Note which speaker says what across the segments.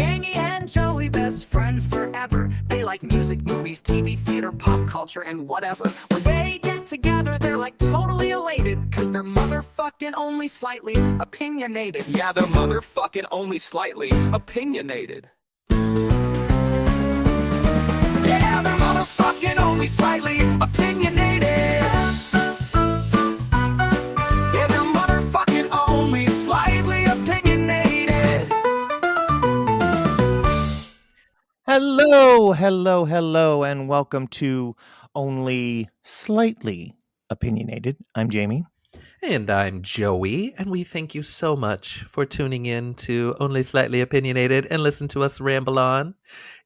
Speaker 1: Jamie and Joey, best friends forever. They like music, movies, TV, theater, pop culture, and whatever. When they get together, they're like totally elated, cause they're motherfucking only slightly opinionated.
Speaker 2: Yeah, they're motherfucking only slightly opinionated.
Speaker 1: Yeah, they're motherfucking only slightly opinionated. Yeah, they're motherfucking only slightly opinionated.
Speaker 3: Hello, and welcome to Only Slightly Opinionated. I'm Jamie.
Speaker 4: And I'm Joey, and we thank you so much for tuning in to Only Slightly Opinionated and listen to us ramble on.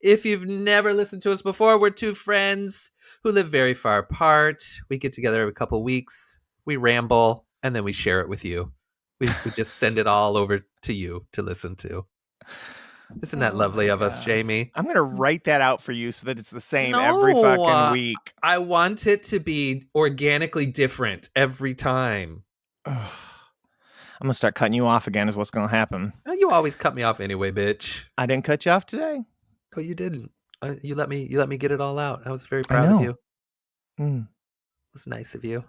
Speaker 4: If you've never listened to us before, we're two friends who live very far apart. We get together every couple weeks, we ramble, and then we share it with you. We just send it all over to you to listen to. Isn't that lovely of us, Jamie?
Speaker 3: I'm going to write that out for you so that it's the same every fucking week.
Speaker 4: I want it to be organically different every time.
Speaker 3: I'm going to start cutting you off again is what's going to happen.
Speaker 4: You always cut me off anyway, bitch.
Speaker 3: I didn't cut you off today.
Speaker 4: Oh, you didn't. You let me get it all out. I was very proud of you. It was nice of you.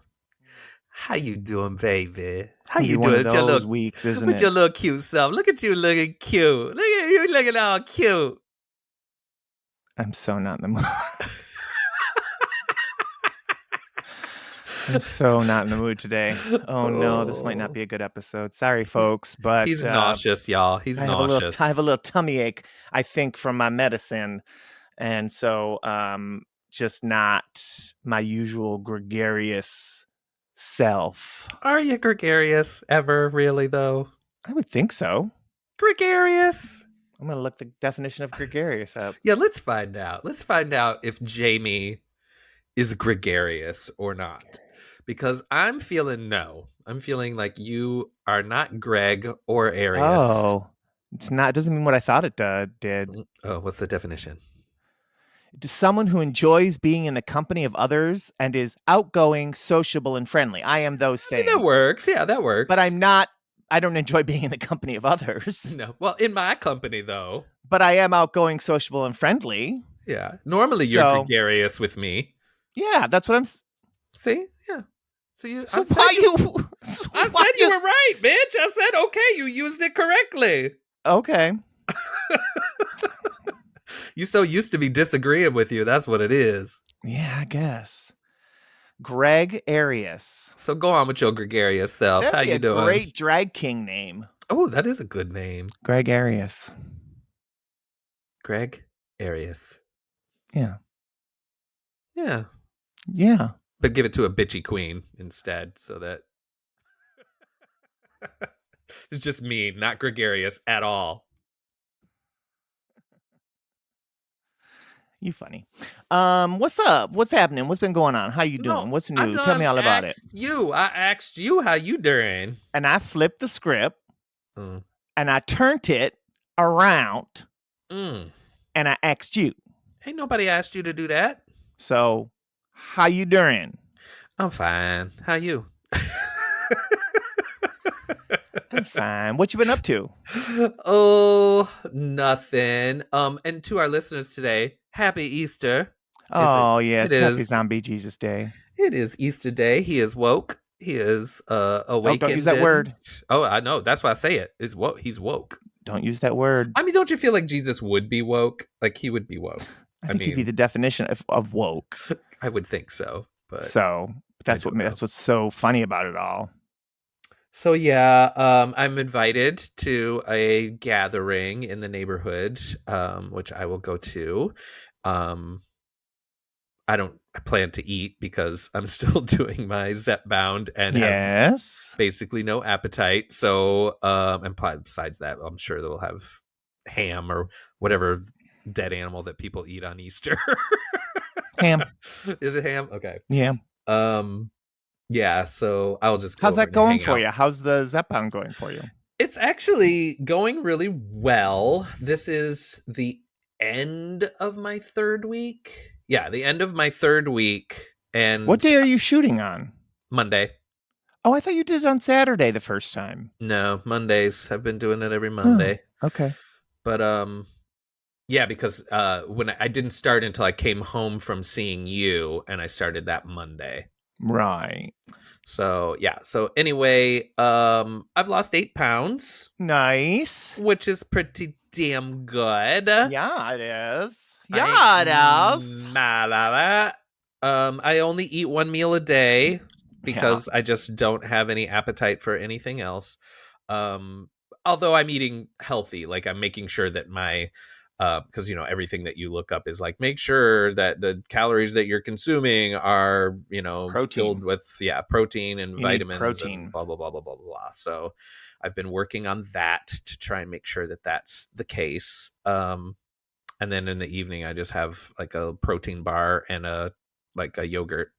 Speaker 4: How you doing, baby? How you doing?
Speaker 3: One of those weeks, isn't
Speaker 4: with
Speaker 3: it?
Speaker 4: your little cute self. Look at you looking cute. Look at you looking all cute.
Speaker 3: I'm so not in the mood. I'm so not in the mood today. Oh no, this might not be a good episode. Sorry, folks, but
Speaker 4: he's nauseous, y'all. He's nauseous.
Speaker 3: I have a little tummy ache, I think, from my medicine, and so just not my usual gregarious self.
Speaker 4: Are you gregarious ever, really, though?
Speaker 3: I would think so.
Speaker 4: Gregarious?
Speaker 3: I'm going to look the definition of gregarious up.
Speaker 4: Yeah, let's find out. Let's find out if Jamie is gregarious or not. Because I'm feeling no. I'm feeling like you are not Greg or Arius.
Speaker 3: Oh, it's not. It doesn't mean what I thought it did.
Speaker 4: Oh, what's the definition?
Speaker 3: To someone who enjoys being in the company of others and is outgoing, sociable, and friendly. I am those things.
Speaker 4: That works. Yeah, that works.
Speaker 3: But I'm not. I don't enjoy being in the company of others.
Speaker 4: No. Well, in my company, though.
Speaker 3: But I am outgoing, sociable, and friendly.
Speaker 4: Yeah. Normally, you're gregarious with me.
Speaker 3: Yeah, that's what I'm.
Speaker 4: See? Yeah. So you.
Speaker 3: So why you?
Speaker 4: I said you were right, bitch. I said okay. You used it correctly.
Speaker 3: Okay.
Speaker 4: You so used to be disagreeing with you. That's what it is.
Speaker 3: Yeah, I guess. Greg Arius.
Speaker 4: So go on with your gregarious self.
Speaker 3: That'd
Speaker 4: How
Speaker 3: be
Speaker 4: you doing?
Speaker 3: A great drag king name.
Speaker 4: Oh, that is a good name.
Speaker 3: Greg Arius.
Speaker 4: Greg Arius.
Speaker 3: Yeah.
Speaker 4: Yeah.
Speaker 3: Yeah.
Speaker 4: But give it to a bitchy queen instead, so that it's just me, not gregarious at all.
Speaker 3: You funny. What's up? What's happening? What's been going on? How you doing? What's new? Tell me all about it.
Speaker 4: I asked you how you doing.
Speaker 3: And I flipped the script and I turned it around and I asked you.
Speaker 4: Ain't nobody asked you to do that.
Speaker 3: So, how you doing?
Speaker 4: I'm fine. How you?
Speaker 3: I'm fine. What you been up to?
Speaker 4: Oh, nothing. And to our listeners today, happy Easter.
Speaker 3: Oh, yes.
Speaker 4: It
Speaker 3: Happy
Speaker 4: is.
Speaker 3: Zombie Jesus Day.
Speaker 4: It is Easter Day. He is woke. He is awakened.
Speaker 3: Don't use that word.
Speaker 4: Oh, I know. That's why I say it. Is woke. He's woke.
Speaker 3: Don't use that word.
Speaker 4: I mean, don't you feel like Jesus would be woke? Like he would be woke.
Speaker 3: I think he'd be the definition of woke.
Speaker 4: I would think so. But
Speaker 3: that's what's so funny about it all.
Speaker 4: So yeah, I'm invited to a gathering in the neighborhood, which I will go to. I don't plan to eat because I'm still doing my Zep bound and have basically no appetite. So, and besides that, I'm sure they'll have ham or whatever dead animal that people eat on Easter.
Speaker 3: Ham.
Speaker 4: Is it ham? Okay.
Speaker 3: Yeah.
Speaker 4: Yeah, so I'll just go.
Speaker 3: How's that going for you? How's the Zep bound going for you?
Speaker 4: It's actually going really well. This is the end of my third week. Yeah, the end of my third week. And
Speaker 3: what day are you shooting on?
Speaker 4: Monday.
Speaker 3: Oh, I thought you did it on Saturday the first time.
Speaker 4: No, Mondays. I've been doing it every Monday.
Speaker 3: Oh, okay.
Speaker 4: But Yeah, because when I didn't start until I came home from seeing you, and I started that Monday.
Speaker 3: Right.
Speaker 4: So yeah. So anyway, I've lost 8 pounds,
Speaker 3: Nice.
Speaker 4: which is pretty damn good.
Speaker 3: Yeah, it is.
Speaker 4: I ain't
Speaker 3: Yeah, it is.
Speaker 4: mad at it. I only eat one meal a day
Speaker 3: Yeah.
Speaker 4: because I just don't have any appetite for anything else. Um, Although I'm eating healthy, like I'm making sure that my because everything that you look up is like make sure that the calories that you're consuming are filled
Speaker 3: Protein.
Speaker 4: with protein and
Speaker 3: You need
Speaker 4: vitamins and
Speaker 3: protein.
Speaker 4: blah blah blah blah blah blah. So I've been working on that to try and make sure that that's the case. And then in the evening I just have like a protein bar and a yogurt,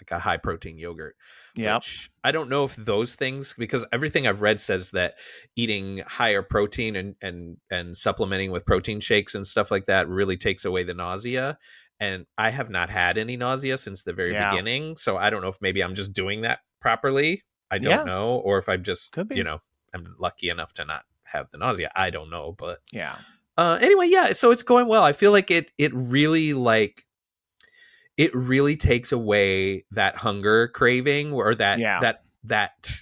Speaker 4: like a high protein yogurt,
Speaker 3: Yep.
Speaker 4: which I don't know if those things, because everything I've read says that eating higher protein and supplementing with protein shakes and stuff like that really takes away the nausea. And I have not had any nausea since the very
Speaker 3: Yeah.
Speaker 4: beginning. So I don't know if maybe I'm just doing that properly. I don't
Speaker 3: Yeah.
Speaker 4: know. Or if I'm just,
Speaker 3: Could be.
Speaker 4: I'm lucky enough to not have the nausea. I don't know. But
Speaker 3: Yeah.
Speaker 4: anyway, yeah, so it's going well. I feel like it really takes away that hunger craving, or
Speaker 3: Yeah.
Speaker 4: that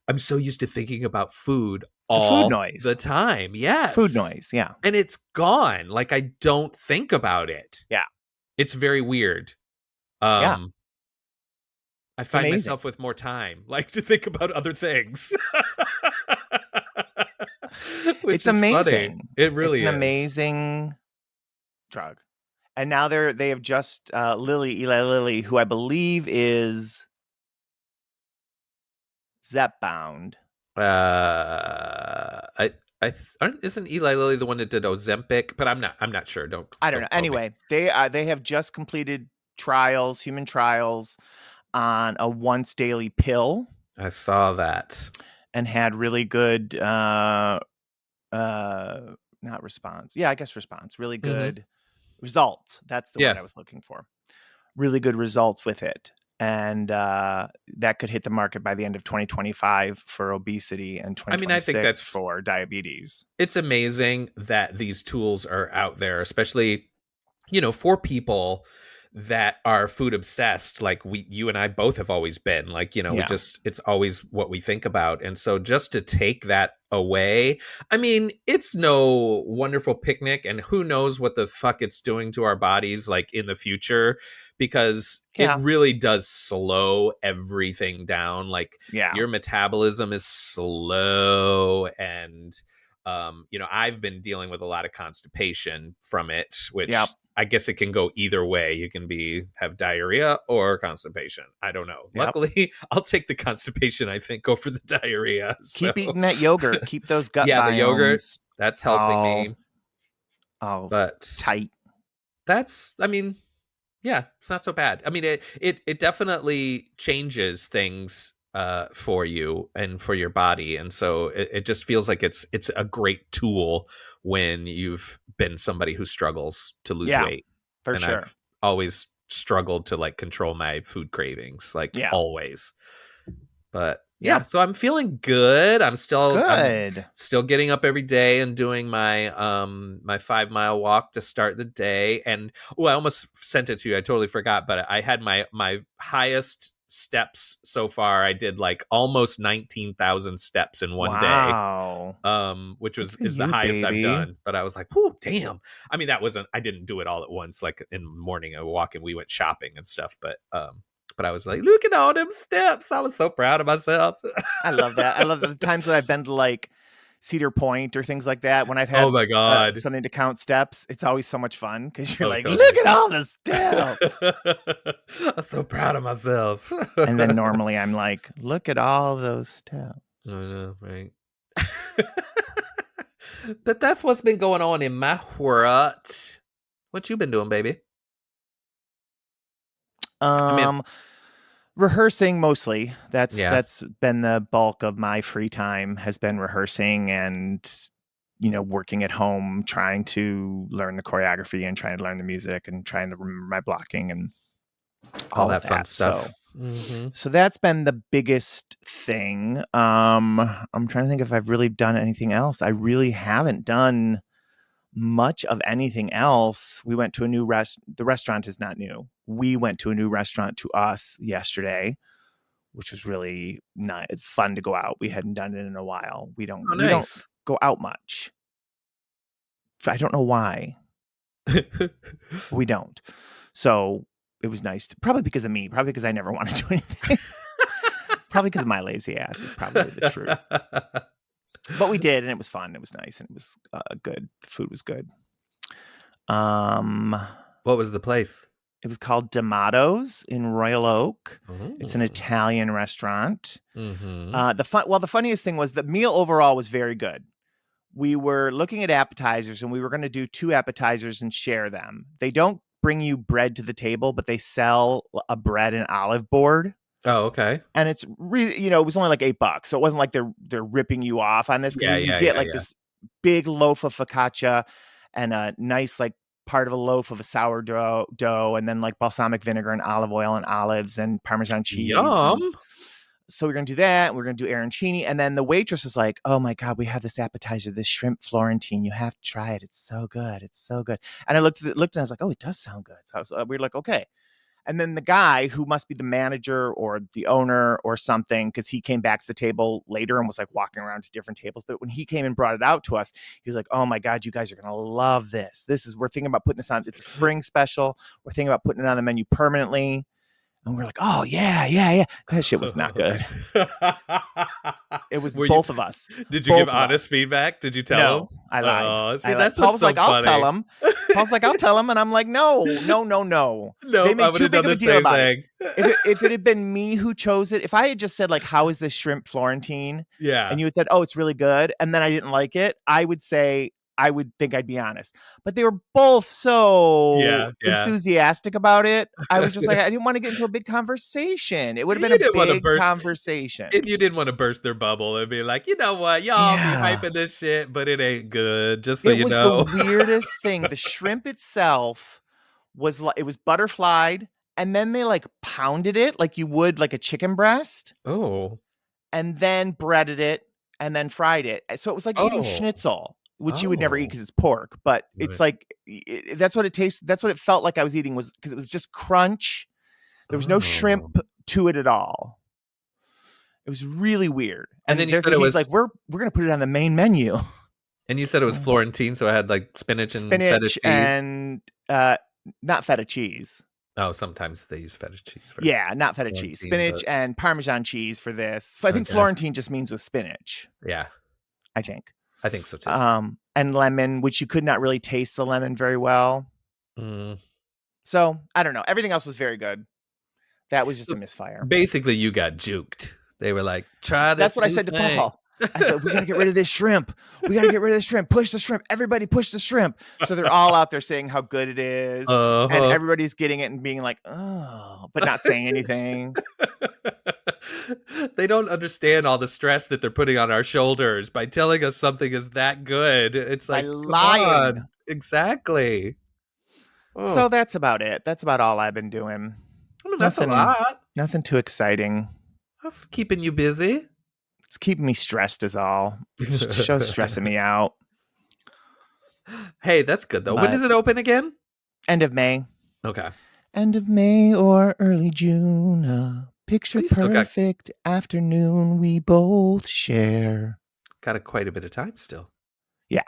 Speaker 4: I'm so used to thinking about food
Speaker 3: The food
Speaker 4: all
Speaker 3: noise.
Speaker 4: the time. Yes.
Speaker 3: Food noise. Yeah.
Speaker 4: And it's gone. Like I don't think about it.
Speaker 3: Yeah.
Speaker 4: It's very weird.
Speaker 3: Yeah.
Speaker 4: I find
Speaker 3: amazing.
Speaker 4: myself with more time, like to think about other things. Which
Speaker 3: It's
Speaker 4: is
Speaker 3: amazing.
Speaker 4: funny. It really
Speaker 3: It's an
Speaker 4: is
Speaker 3: amazing drug. And now they have just Eli Lilly, who I believe is Zepbound.
Speaker 4: Isn't Eli Lilly the one that did Ozempic? But I'm not sure.
Speaker 3: I don't know.
Speaker 4: quote me.
Speaker 3: Anyway, they have just completed human trials on a once daily pill
Speaker 4: I saw that.
Speaker 3: and had really good not response. Yeah, I guess response. Really good results. That's the
Speaker 4: Yeah.
Speaker 3: word I was looking for. Really good results with it. And that could hit the market by the end of 2025 for obesity and 2026
Speaker 4: I think that's
Speaker 3: for diabetes.
Speaker 4: It's amazing that these tools are out there, especially for people that are food obsessed, like you and I both have always been. Like we
Speaker 3: Yeah.
Speaker 4: it's always what we think about. And so just to take that away, I mean, it's no wonderful picnic, and who knows what the fuck it's doing to our bodies like in the future, because it
Speaker 3: Yeah.
Speaker 4: really does slow everything down. Like
Speaker 3: Yeah.
Speaker 4: your metabolism is slow, and I've been dealing with a lot of constipation from it, which
Speaker 3: Yep.
Speaker 4: I guess it can go either way. You can have diarrhea or constipation. I don't know.
Speaker 3: Yep.
Speaker 4: Luckily, I'll take the constipation, I think, go for the diarrhea.
Speaker 3: Keep eating that yogurt. Keep those gut
Speaker 4: yeah,
Speaker 3: biomes
Speaker 4: the yogurt, that's helping me.
Speaker 3: all
Speaker 4: But
Speaker 3: tight.
Speaker 4: it's not so bad. I mean, it definitely changes things for you and for your body, and so it just feels like it's a great tool when you've been somebody who struggles to lose weight.
Speaker 3: For
Speaker 4: and
Speaker 3: sure.
Speaker 4: I've always struggled to like control my food cravings, like always. But yeah, so I'm feeling good. I'm still getting up every day and doing my my 5-mile walk to start the day. And I almost sent it to you. I totally forgot, but I had my highest steps so far. I did like almost 19,000 steps in one day. Which is the highest I've done. But I was like, "Oh, damn." I mean, I didn't do it all at once. Like in the morning I walk and we went shopping and stuff, but I was like, look at all them steps. I was so proud of myself.
Speaker 3: I love that. I love the times that I've been to like Cedar Point or things like that when I've had
Speaker 4: oh my God.
Speaker 3: Something to count steps. It's always so much fun because you're like,
Speaker 4: totally.
Speaker 3: look at all the steps.
Speaker 4: I'm so proud of myself.
Speaker 3: And then normally I'm like, look at all those steps.
Speaker 4: I know, right? But that's what's been going on in my world. What you been doing, baby?
Speaker 3: Rehearsing mostly. That's been the bulk of my free time, has been rehearsing and working at home, trying to learn the choreography and trying to learn the music and trying to remember my blocking and
Speaker 4: all that fun stuff.
Speaker 3: So that's been the biggest thing. I'm trying to think if I've really done anything else. I really haven't done much of anything else. We went to a new the restaurant is not new. We went to a new restaurant to us yesterday, which was really fun to go out. We hadn't done it in a while. We don't go out much. I don't know why. We don't. So it was nice. Probably because of me. Probably because I never want to do anything. Probably because of my lazy ass is probably the truth. But we did, and it was fun. It was nice, and it was good. The food was good.
Speaker 4: What was the place?
Speaker 3: It was called D'Amato's in Royal Oak.
Speaker 4: Ooh.
Speaker 3: It's an Italian restaurant.
Speaker 4: Mm-hmm.
Speaker 3: The funniest thing was the meal overall was very good. We were looking at appetizers, and we were going to do 2 appetizers and share them. They don't bring you bread to the table, but they sell a bread and olive board.
Speaker 4: Oh, okay.
Speaker 3: And it's really, it was only like $8, so it wasn't like they're ripping you off on this. You get this big loaf of focaccia and a nice like part of a loaf of a sourdough dough, and then like balsamic vinegar and olive oil and olives and Parmesan cheese.
Speaker 4: Yum.
Speaker 3: So we're going to do that. We're going to do arancini. And then the waitress was like, oh my God, we have this appetizer, this shrimp Florentine. You have to try it. It's so good. It's so good. And I looked and I was like, oh, it does sound good. So we were like, okay. And then the guy who must be the manager or the owner or something, because he came back to the table later and was like walking around to different tables. But when he came and brought it out to us, he was like, oh my God, you guys are going to love this. We're thinking about putting this on. It's a spring special. We're thinking about putting it on the menu permanently. And we're like, oh, yeah. That shit was not good. It was both of us.
Speaker 4: Did you give honest feedback? Did you tell him?
Speaker 3: I lied.
Speaker 4: See, that's
Speaker 3: Paul's
Speaker 4: what's so
Speaker 3: like,
Speaker 4: funny.
Speaker 3: I'll tell him. Paul's like, I'll tell him. And I'm like, no.
Speaker 4: No,
Speaker 3: They made too big of a deal about
Speaker 4: thing.
Speaker 3: it. If it had been me who chose it, if I had just said, like, how is this shrimp Florentine?
Speaker 4: Yeah.
Speaker 3: And you had said, oh, it's really good. And then I didn't like it. I would think I'd be honest. But they were both so enthusiastic about it. I was just like, I didn't want to get into a big conversation. It would have been a big conversation.
Speaker 4: If you didn't want to burst their bubble and be like, you know what, y'all be hyping this shit, but it ain't good. Just so you know.
Speaker 3: It was the weirdest thing. The shrimp itself was like, it was butterflied, and then they like pounded it like you would like a chicken breast.
Speaker 4: Oh.
Speaker 3: And then breaded it and then fried it. So it was like eating schnitzel, which you would never eat because it's pork, but it's like, that's what it tastes. That's what it felt like I was eating, was because it was just crunch. There was no shrimp to it at all. It was really weird.
Speaker 4: And then you said it was
Speaker 3: like, we're going to put it on the main menu.
Speaker 4: And you said it was Florentine. So it had like spinach feta cheese.
Speaker 3: And not feta cheese.
Speaker 4: Oh, sometimes they use feta cheese for
Speaker 3: not feta cheese. Spinach and Parmesan cheese for this. I think Florentine just means with spinach.
Speaker 4: Yeah.
Speaker 3: I think so too. And lemon, which you could not really taste the lemon very well. So I don't know. Everything else was very good. That was just a misfire.
Speaker 4: Basically, you got juked. They were like, try this.
Speaker 3: That's what I said to Paul. I said, we got to get rid of this shrimp. Push the shrimp. Everybody push the shrimp. So they're all out there saying how good it is. And everybody's getting it and being like, oh, but not saying anything.
Speaker 4: They don't understand all the stress that they're putting on our shoulders by telling us something is that good. It's like,
Speaker 3: by lying.
Speaker 4: Exactly.
Speaker 3: Oh. So that's about it. That's about all I've been doing.
Speaker 4: I mean, that's a lot.
Speaker 3: Nothing too exciting.
Speaker 4: That's keeping you busy.
Speaker 3: It's keeping me stressed is all. The show's stressing me out.
Speaker 4: Hey, that's good though. When does it open again?
Speaker 3: End of May.
Speaker 4: Okay.
Speaker 3: End of May or early June. Picture perfect afternoon we both share.
Speaker 4: Got quite a bit of time still.
Speaker 3: Yeah.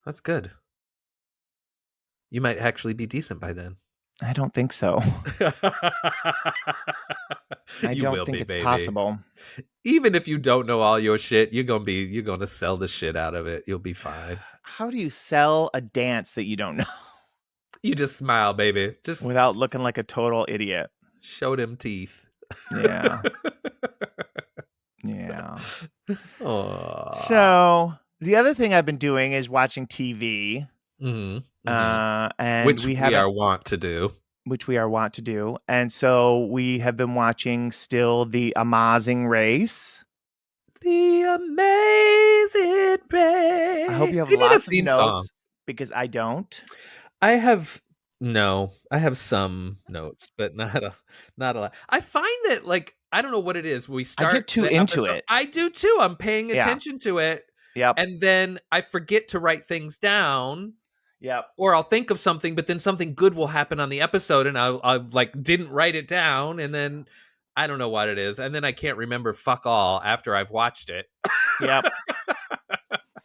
Speaker 4: That's good. You might actually be decent by then.
Speaker 3: I don't think so. I don't think it's possible.
Speaker 4: Even if you don't know all your shit, you're gonna sell the shit out of it. You'll be fine.
Speaker 3: How do you sell a dance that you don't know?
Speaker 4: You just smile, baby. Just
Speaker 3: without looking like a total idiot.
Speaker 4: Show them teeth.
Speaker 3: Yeah. Yeah.
Speaker 4: Aww.
Speaker 3: So the other thing I've been doing is watching TV.
Speaker 4: Mm-hmm.
Speaker 3: And
Speaker 4: which we are wont to do. And so we have been watching still The Amazing Race. The Amazing Race.
Speaker 3: I hope you have lots of notes song. Because I don't.
Speaker 4: I have some notes, but not a lot. I find that, like, I don't know what it is. We start.
Speaker 3: I get too into it.
Speaker 4: I do too. I'm paying attention to it.
Speaker 3: Yep.
Speaker 4: And then I forget to write things down.
Speaker 3: Yep.
Speaker 4: Or I'll think of something, but then something good will happen on the episode, and I like didn't write it down, and then I don't know what it is, and then I can't remember fuck all after I've watched it.
Speaker 3: Yep.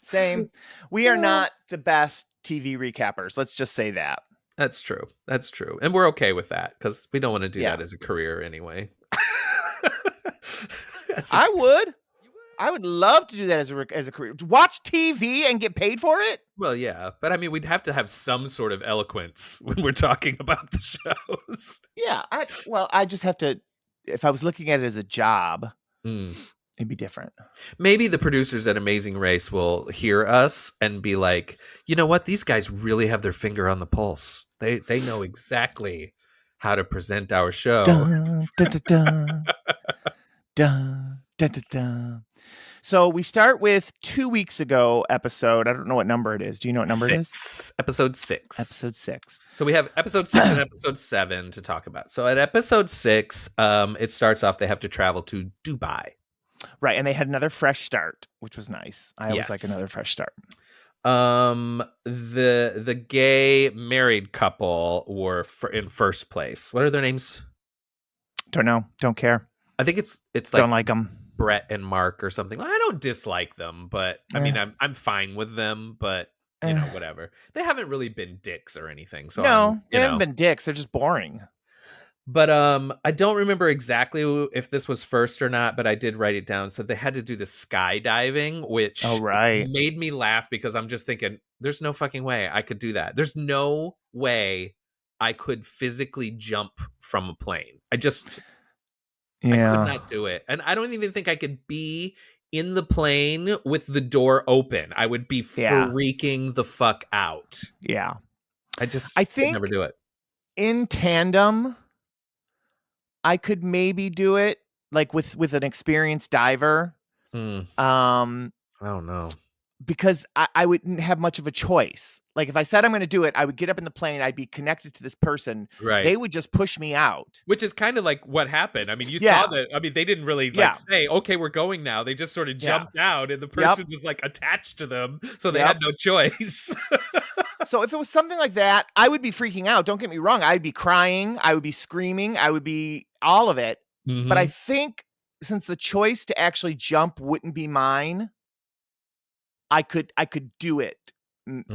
Speaker 3: Same. We are not the best TV recappers. Let's just say that.
Speaker 4: That's true. That's true, and we're okay with that because we don't want to do that as a career anyway.
Speaker 3: I would love to do that as a career. Watch TV and get paid for it?
Speaker 4: Well, yeah, but I mean, we'd have to have some sort of eloquence when we're talking about the shows.
Speaker 3: Yeah, I just have to. If I was looking at it as a job, it'd be different.
Speaker 4: Maybe the producers at Amazing Race will hear us and be like, you know what? These guys really have their finger on the pulse. They know exactly how to present our show.
Speaker 3: Dun, dun, dun, dun. Dun, dun, dun, dun. So we start with 2 weeks ago episode. I don't know what number it is. Do you know what number it is?
Speaker 4: Episode 6.
Speaker 3: Episode 6.
Speaker 4: So we have episode 6 and episode 7 to talk about. So at episode 6, it starts off they have to travel to Dubai.
Speaker 3: Right, and they had another fresh start, which was nice. I always like another fresh start.
Speaker 4: The gay married couple were in first place. What are their names?
Speaker 3: Don't know. Don't care.
Speaker 4: I think it's like
Speaker 3: don't like them.
Speaker 4: Brett and Mark or something. I don't dislike them, but I mean, I'm fine with them, but you know, whatever. They haven't really been dicks or anything. So
Speaker 3: they haven't been dicks. They're just boring.
Speaker 4: But I don't remember exactly if this was first or not, but I did write it down. So they had to do the skydiving, which made me laugh because I'm just thinking, there's no fucking way I could do that. There's no way I could physically jump from a plane. I could not do it. And I don't even think I could be in the plane with the door open. I would be freaking the fuck out.
Speaker 3: Yeah.
Speaker 4: I think could never do it.
Speaker 3: In tandem, I could maybe do it like with an experienced diver.
Speaker 4: I don't know.
Speaker 3: Because I wouldn't have much of a choice. Like if I said I'm going to do it, I would get up in the plane. I'd be connected to this person.
Speaker 4: Right.
Speaker 3: They would just push me out.
Speaker 4: Which is kind of like what happened. I mean, you saw that. I mean, they didn't really say, okay, we're going now. They just sort of jumped out and the person was like attached to them. So they had no choice.
Speaker 3: So if it was something like that, I would be freaking out. Don't get me wrong. I'd be crying. I would be screaming. I would be all of it. Mm-hmm. But I think since the choice to actually jump wouldn't be mine, I could do it.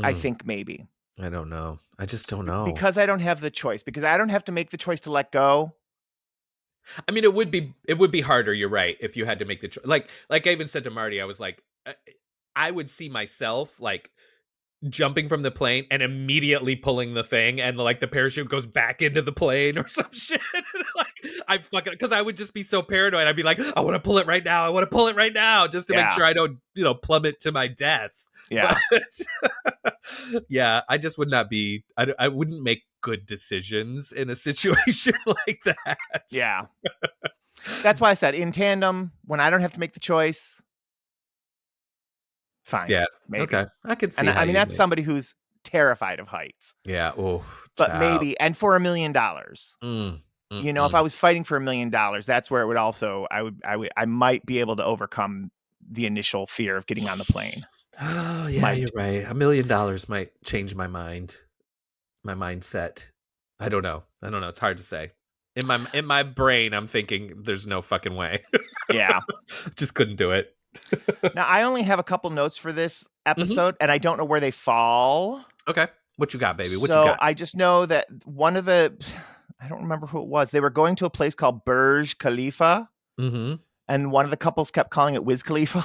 Speaker 3: I think maybe.
Speaker 4: I don't know. I just don't know.
Speaker 3: Because I don't have the choice. Because I don't have to make the choice to let go.
Speaker 4: I mean, it would be harder. You're right. If you had to make the choice, like I even said to Marty, I was like, I would see myself like jumping from the plane and immediately pulling the thing, and like the parachute goes back into the plane or some shit. Like I fucking, because I would just be so paranoid. I'd be like, I want to pull it right now. I want to pull it right now, just to make sure I don't, plummet to my death.
Speaker 3: Yeah,
Speaker 4: but, yeah. I just would not be. I wouldn't make good decisions in a situation like that.
Speaker 3: Yeah, that's why I said in tandem when I don't have to make the choice. Fine.
Speaker 4: Yeah.
Speaker 3: Maybe.
Speaker 4: Okay. I could see.
Speaker 3: And I mean, that's somebody who's terrified of heights.
Speaker 4: Yeah. Oh.
Speaker 3: But maybe, and for $1 million, if I was fighting for $1 million, that's where it would also. I might be able to overcome the initial fear of getting on the plane.
Speaker 4: Oh yeah, you're right. $1 million might change my mind, my mindset. I don't know. It's hard to say. In my brain, I'm thinking there's no fucking way.
Speaker 3: Yeah.
Speaker 4: Just couldn't do it.
Speaker 3: Now, I only have a couple notes for this episode, and I don't know where they fall.
Speaker 4: Okay. What you got, baby? What
Speaker 3: you
Speaker 4: got?
Speaker 3: I just know that one of the, I don't remember who it was. They were going to a place called Burj Khalifa, and one of the couples kept calling it Wiz Khalifa.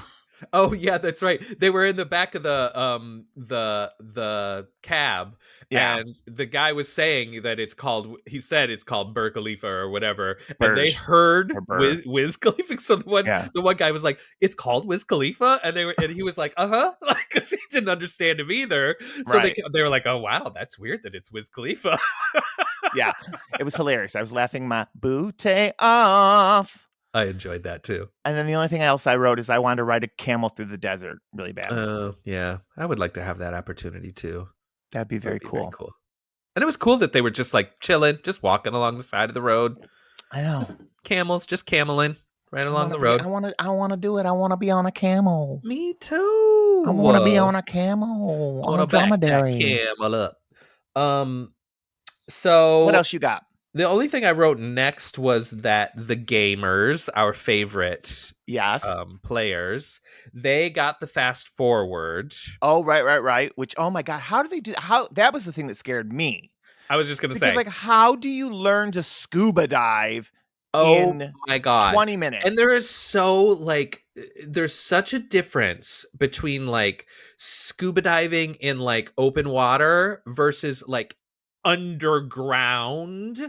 Speaker 4: Oh yeah, that's right. They were in the back of the cab, and the guy was saying that he said it's called Burj Khalifa or whatever, and they heard Wiz Khalifa. So the one guy was like, "It's called Wiz Khalifa," and he was like, like, because he didn't understand him either. So they were like, "Oh wow, that's weird that it's Wiz Khalifa."
Speaker 3: Yeah, it was hilarious. I was laughing my booty off.
Speaker 4: I enjoyed that too.
Speaker 3: And then the only thing else I wrote is I wanted to ride a camel through the desert really bad.
Speaker 4: Oh, yeah. I would like to have that opportunity too.
Speaker 3: That'd be very cool.
Speaker 4: Very cool. And it was cool that they were just like chilling, just walking along the side of the road.
Speaker 3: I know.
Speaker 4: Just camels, just cameling right along the road.
Speaker 3: I want to do it. I want to be on a camel.
Speaker 4: Me too.
Speaker 3: I want to be on a camel,
Speaker 4: I
Speaker 3: on
Speaker 4: want
Speaker 3: a
Speaker 4: to back that
Speaker 3: dromedary.
Speaker 4: camel up. So
Speaker 3: What else you got?
Speaker 4: the only thing I wrote next was that the gamers, our favorite
Speaker 3: Yes.
Speaker 4: players, they got the fast forward.
Speaker 3: Oh, right. Which, oh my God, how do they do? How that was the thing that scared me.
Speaker 4: I was just gonna
Speaker 3: Because,
Speaker 4: say,
Speaker 3: like, how do you learn to scuba dive
Speaker 4: oh
Speaker 3: in
Speaker 4: my God.
Speaker 3: 20 minutes?
Speaker 4: And there is so like there's such a difference between like scuba diving in like open water versus like underground,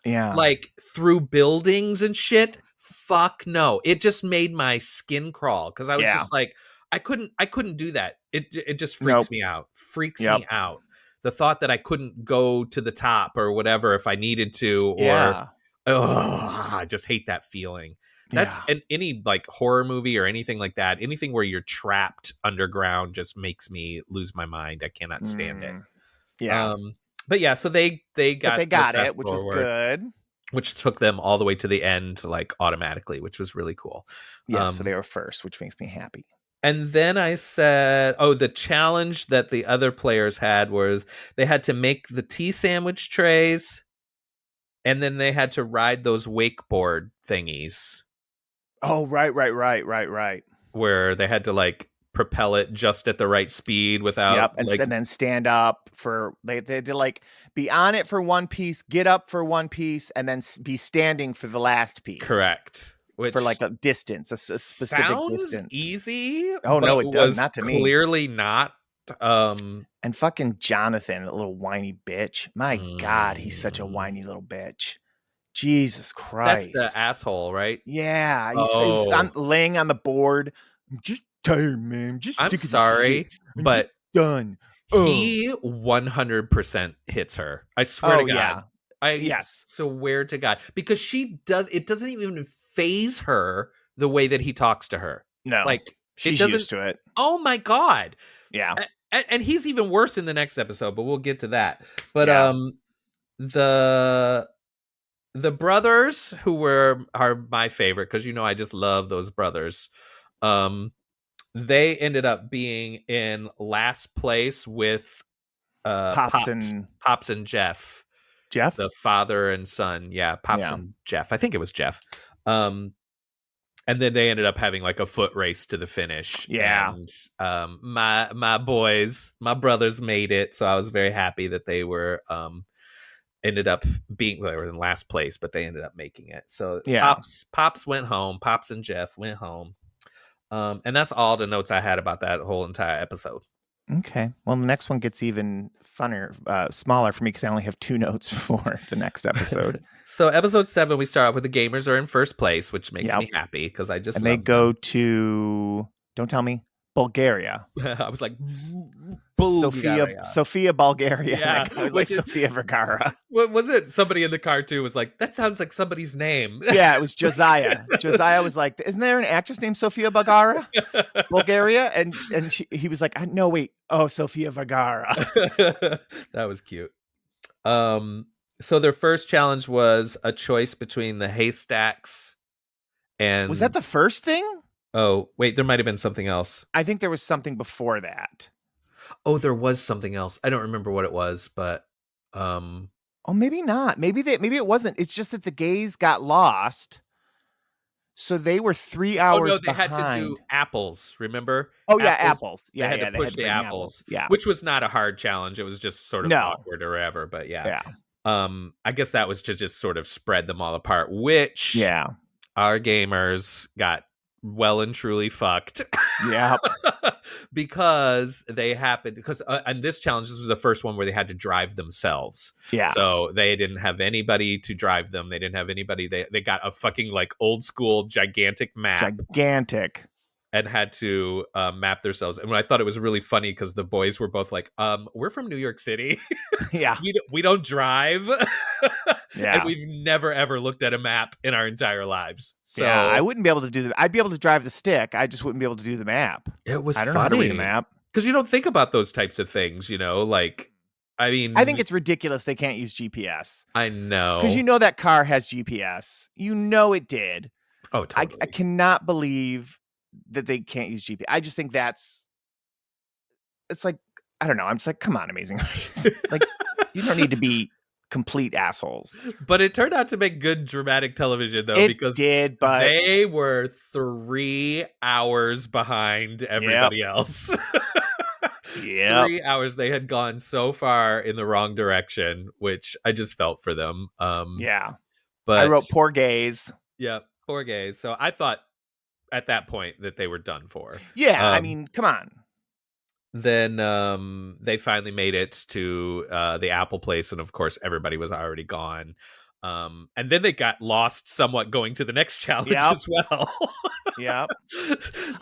Speaker 3: Yeah.
Speaker 4: like through buildings and shit. Fuck no. It just made my skin crawl because I was
Speaker 3: Yeah.
Speaker 4: just like, I couldn't do that. It just freaks
Speaker 3: Nope.
Speaker 4: me out. Freaks
Speaker 3: Yep.
Speaker 4: me out. The thought that I couldn't go to the top or whatever if I needed to, or
Speaker 3: Yeah.
Speaker 4: I just hate that feeling. That's
Speaker 3: Yeah.
Speaker 4: any like horror movie or anything like that. Anything where you're trapped underground just makes me lose my mind. I cannot stand it.
Speaker 3: Yeah.
Speaker 4: But yeah, so they
Speaker 3: But they
Speaker 4: got the
Speaker 3: got
Speaker 4: fast
Speaker 3: it, which was
Speaker 4: forward,
Speaker 3: good.
Speaker 4: which took them all the way to the end, like automatically, which was really cool.
Speaker 3: Yeah. So they were first, which makes me happy.
Speaker 4: And then I said, oh, the challenge that the other players had was they had to make the tea sandwich trays, and then they had to ride those wakeboard thingies.
Speaker 3: Oh, right.
Speaker 4: Where they had to like propel it just at the right speed without
Speaker 3: And,
Speaker 4: like
Speaker 3: and then stand up for they had to like be on it for one piece, get up for one piece, and then be standing for the last piece.
Speaker 4: correct. Which
Speaker 3: for like a distance, a specific
Speaker 4: sounds
Speaker 3: distance.
Speaker 4: easy.
Speaker 3: Oh no,
Speaker 4: but
Speaker 3: it does
Speaker 4: was
Speaker 3: not to me.
Speaker 4: clearly not.
Speaker 3: And fucking Jonathan, that little whiny bitch. My God, he's such a whiny little bitch. Jesus Christ.
Speaker 4: That's the asshole, right?
Speaker 3: Yeah, he was laying on the board. I'm just tired, man.
Speaker 4: I'm sorry, but
Speaker 3: done.
Speaker 4: He 100% hits her. I swear to God.
Speaker 3: Yeah. Yes.
Speaker 4: Swear to God. Because it doesn't even phase her the way that he talks to her.
Speaker 3: No.
Speaker 4: Like,
Speaker 3: she's used to it.
Speaker 4: Oh my God.
Speaker 3: Yeah.
Speaker 4: And he's even worse in the next episode, but we'll get to that. But the brothers who are my favorite, because I just love those brothers. They ended up being in last place with Pops and Jeff.
Speaker 3: Jeff?
Speaker 4: The father and son. Yeah, Pops and Jeff. I think it was Jeff. And then they ended up having like a foot race to the finish.
Speaker 3: Yeah.
Speaker 4: And my boys, my brothers made it. So I was very happy that they were ended up being, well, they were in last place, but they ended up making it. So Pops went home. Pops and Jeff went home. And that's all the notes I had about that whole entire episode.
Speaker 3: Okay. Well, the next one gets even funnier, smaller for me because I only have 2 notes for the next episode.
Speaker 4: So episode 7, we start off with the gamers are in first place, which makes me happy because I just
Speaker 3: they go to, don't tell me, Bulgaria.
Speaker 4: I was like,
Speaker 3: Sofia, Bulgaria.
Speaker 4: Yeah,
Speaker 1: I was like Sofia Vergara.
Speaker 4: What was it? Somebody in the car too was like, that sounds like somebody's name.
Speaker 3: Yeah, it was Josiah. Josiah was like, isn't there an actress named Sofia Bulgaria? Bulgaria? And he was like, no, wait. Oh, Sofia Vergara.
Speaker 4: That was cute. So their first challenge was a choice between the haystacks and...
Speaker 3: Was that the first thing?
Speaker 4: Oh, wait, there might have been something else.
Speaker 3: I think there was something before that.
Speaker 4: Oh, there was something else. I don't remember what it was, but
Speaker 3: oh, maybe not. Maybe it wasn't. It's just that the gays got lost. So they were 3 hours behind.
Speaker 4: Had to do apples, remember?
Speaker 3: Oh, yeah, apples.
Speaker 4: Yeah, they had to push the apples.
Speaker 3: Yeah.
Speaker 4: Which was not a hard challenge. It was just sort of awkward or whatever, but yeah. I guess that was to just sort of spread them all apart, which our gamers got well and truly fucked.
Speaker 3: Yeah.
Speaker 4: Because and this challenge, this was the first one where they had to drive themselves.
Speaker 3: Yeah.
Speaker 4: So they didn't have anybody to drive them. They didn't have anybody. They got a fucking like old school gigantic map.
Speaker 3: Gigantic.
Speaker 4: And had to map themselves. And I thought it was really funny because the boys were both like, we're from New York City.
Speaker 3: Yeah.
Speaker 4: We don't drive.
Speaker 3: Yeah.
Speaker 4: And we've never, ever looked at a map in our entire lives. So
Speaker 3: yeah, I wouldn't be able to do I'd be able to drive the stick. I just wouldn't be able to do the map.
Speaker 4: It was
Speaker 3: I don't know how to read a map.
Speaker 4: Because you don't think about those types of things, like, I mean.
Speaker 3: I think it's ridiculous they can't use GPS.
Speaker 4: I know.
Speaker 3: Because that car has GPS. It did.
Speaker 4: Oh, totally.
Speaker 3: I cannot believe that they can't use GPS. I just think that's it's like, I don't know. I'm just like, come on, Amazing Race. Like, you don't need to be complete assholes.
Speaker 4: But it turned out to make good dramatic television, though,
Speaker 3: It
Speaker 4: because
Speaker 3: did, but
Speaker 4: they were 3 hours behind everybody else.
Speaker 3: Yep.
Speaker 4: 3 hours. They had gone so far in the wrong direction, which I just felt for them.
Speaker 3: Yeah.
Speaker 4: But
Speaker 3: I wrote poor gays.
Speaker 4: Yeah, poor gays. So I thought at that point that they were done for.
Speaker 3: Yeah, I mean, come on.
Speaker 4: Then they finally made it to the Apple place, and of course everybody was already gone. And then they got lost somewhat going to the next challenge as well.
Speaker 3: Yep.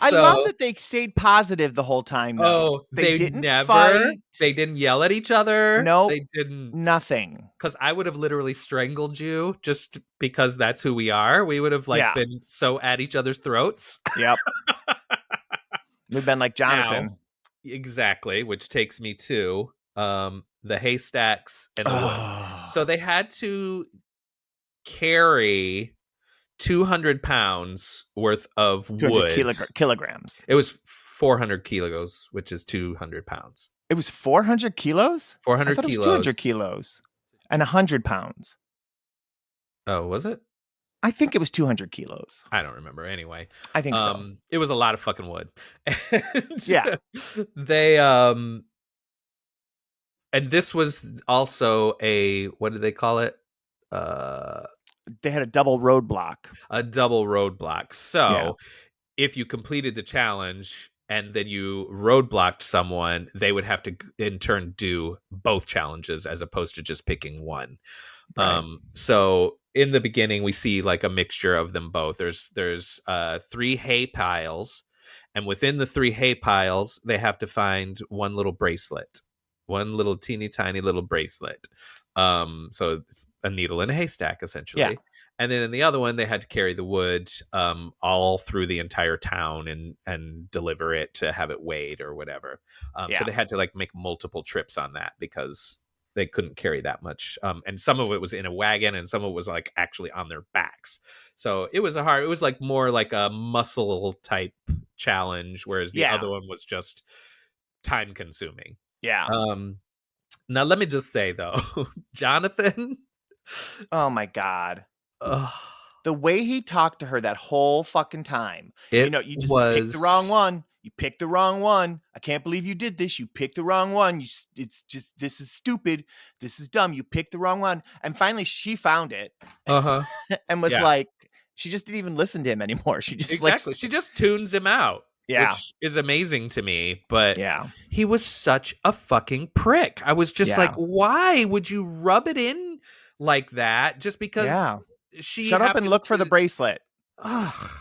Speaker 3: I love that they stayed positive the whole time, though.
Speaker 4: Oh, they
Speaker 3: didn't
Speaker 4: never
Speaker 3: fight.
Speaker 4: They didn't yell at each other.
Speaker 3: Nope.
Speaker 4: They didn't.
Speaker 3: Nothing.
Speaker 4: Because I would have literally strangled you just because that's who we are. We would have been so at each other's throats.
Speaker 3: Yep. We've been like Jonathan.
Speaker 4: Now, exactly, which takes me to the haystacks and the wood. So they had to carry 200 pounds worth of
Speaker 3: 200
Speaker 4: wood.
Speaker 3: kilograms.
Speaker 4: It was 400 kilos, which is 200 pounds.
Speaker 3: It was 400 kilos?
Speaker 4: 400
Speaker 3: I thought
Speaker 4: kilos.
Speaker 3: It was 200 kilos and 100 pounds.
Speaker 4: Oh, was it?
Speaker 3: I think it was 200 kilos.
Speaker 4: I don't remember. Anyway,
Speaker 3: I think so.
Speaker 4: It was a lot of fucking wood. And
Speaker 3: yeah.
Speaker 4: They and this was also a, what did they call it?
Speaker 3: They had a double roadblock.
Speaker 4: A double roadblock. So if you completed the challenge and then you roadblocked someone, they would have to in turn do both challenges as opposed to just picking one. Right. So in the beginning, we see like a mixture of them both. There's 3 hay piles, and within the 3 hay piles, they have to find one little bracelet, one little teeny tiny little bracelet. So it's a needle in a haystack, essentially. Yeah. And then in the other one, they had to carry the wood all through the entire town and deliver it to have it weighed or whatever. So they had to like make multiple trips on that because they couldn't carry that much. And some of it was in a wagon and some of it was like actually on their backs. So it was it was like more like a muscle type challenge, whereas the other one was just time consuming.
Speaker 3: Yeah.
Speaker 4: Now let me just say though, Jonathan.
Speaker 3: Oh my God. The way he talked to her that whole fucking time. You just picked the wrong one. You picked the wrong one. I can't believe you did this. You picked the wrong one. It's just, this is stupid. This is dumb. You picked the wrong one. And finally she found it. And was like, she just didn't even listen to him anymore. She just
Speaker 4: she just tunes him out. Which is amazing to me. But he was such a fucking prick. I was just like, why would you rub it in like that? Just because she
Speaker 3: shut up and look for the bracelet.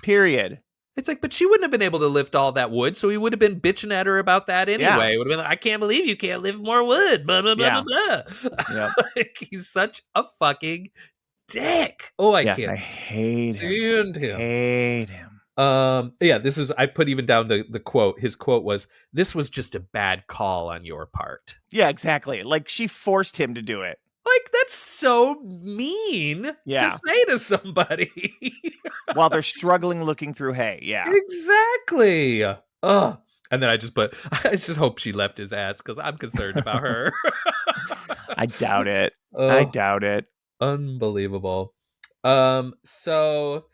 Speaker 3: Period.
Speaker 4: It's like, but she wouldn't have been able to lift all that wood, so he would have been bitching at her about that anyway. It would have been like, I can't believe you can't lift more wood. Blah, blah, blah, blah, blah. Like, he's such a fucking dick. Oh, I can't.
Speaker 3: I hate
Speaker 4: him.
Speaker 3: Hate him.
Speaker 4: This is, I put even down the quote. His quote was, "This was just a bad call on your part."
Speaker 3: Yeah, exactly. Like, she forced him to do it.
Speaker 4: Like, that's so mean to say to somebody.
Speaker 3: While they're struggling looking through hay. Yeah.
Speaker 4: Exactly. And then I just hope she left his ass because I'm concerned about her.
Speaker 3: I doubt it. I doubt it.
Speaker 4: Unbelievable. So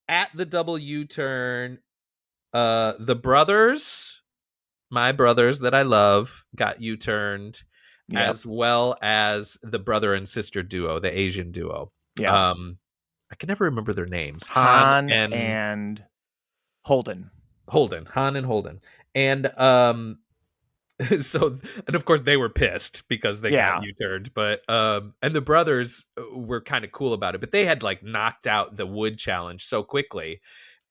Speaker 4: at the double U-turn, the brothers, my brothers that I love, got U-turned. As well as the brother and sister duo, the Asian duo. Yeah. I can never remember their names.
Speaker 3: Han and Holden.
Speaker 4: Han and Holden. And so, and of course they were pissed because they got U-turned, but and the brothers were kind of cool about it, but they had like knocked out the wood challenge so quickly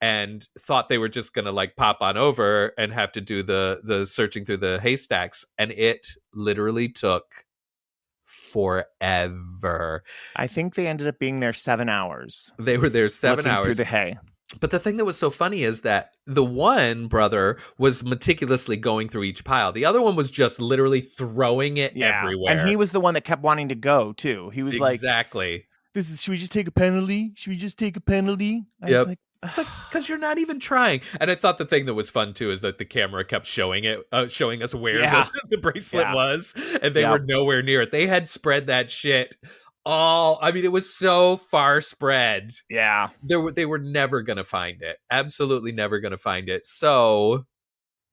Speaker 4: and thought they were just gonna like pop on over and have to do the searching through the haystacks, and it literally took forever.
Speaker 3: I think they ended up being there 7 hours.
Speaker 4: They were there 7 hours
Speaker 3: through the hay.
Speaker 4: But the thing that was so funny is that the one brother was meticulously going through each pile. The other one was just literally throwing it everywhere.
Speaker 3: And he was the one that kept wanting to go too. He was like,
Speaker 4: exactly.
Speaker 3: Should we just take a penalty? Should we just take a penalty? I was like,
Speaker 4: It's like, because you're not even trying. And I thought the thing that was fun too is that the camera kept showing us where the bracelet was, and they were nowhere near it. They had spread that shit I mean, it was so far spread.
Speaker 3: Yeah.
Speaker 4: They were never gonna find it. Absolutely never gonna find it. So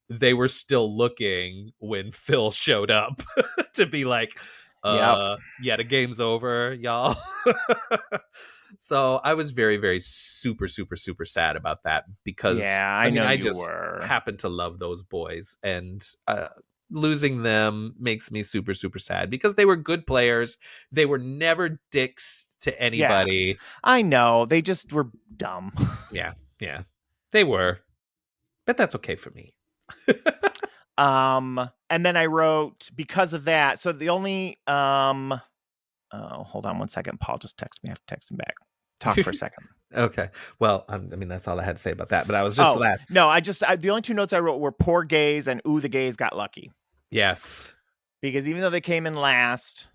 Speaker 4: they were still looking when Phil showed up to be like, yeah, the game's over, y'all. So I was very, very super, super, super sad about that because
Speaker 3: I mean, I
Speaker 4: just happen to love those boys, and losing them makes me super, super sad because they were good players. They were never dicks to anybody.
Speaker 3: Yes, I know. They just were dumb.
Speaker 4: Yeah, they were, but that's okay for me.
Speaker 3: And then I wrote because of that. So the only hold on one second. Paul just texted me. I have to text him back. Talk for a second.
Speaker 4: Okay. Well, I mean, that's all I had to say about that. But I was just laughing.
Speaker 3: No, the only two notes I wrote were poor gays and ooh, the gays got lucky.
Speaker 4: Yes.
Speaker 3: Because even though they came in last,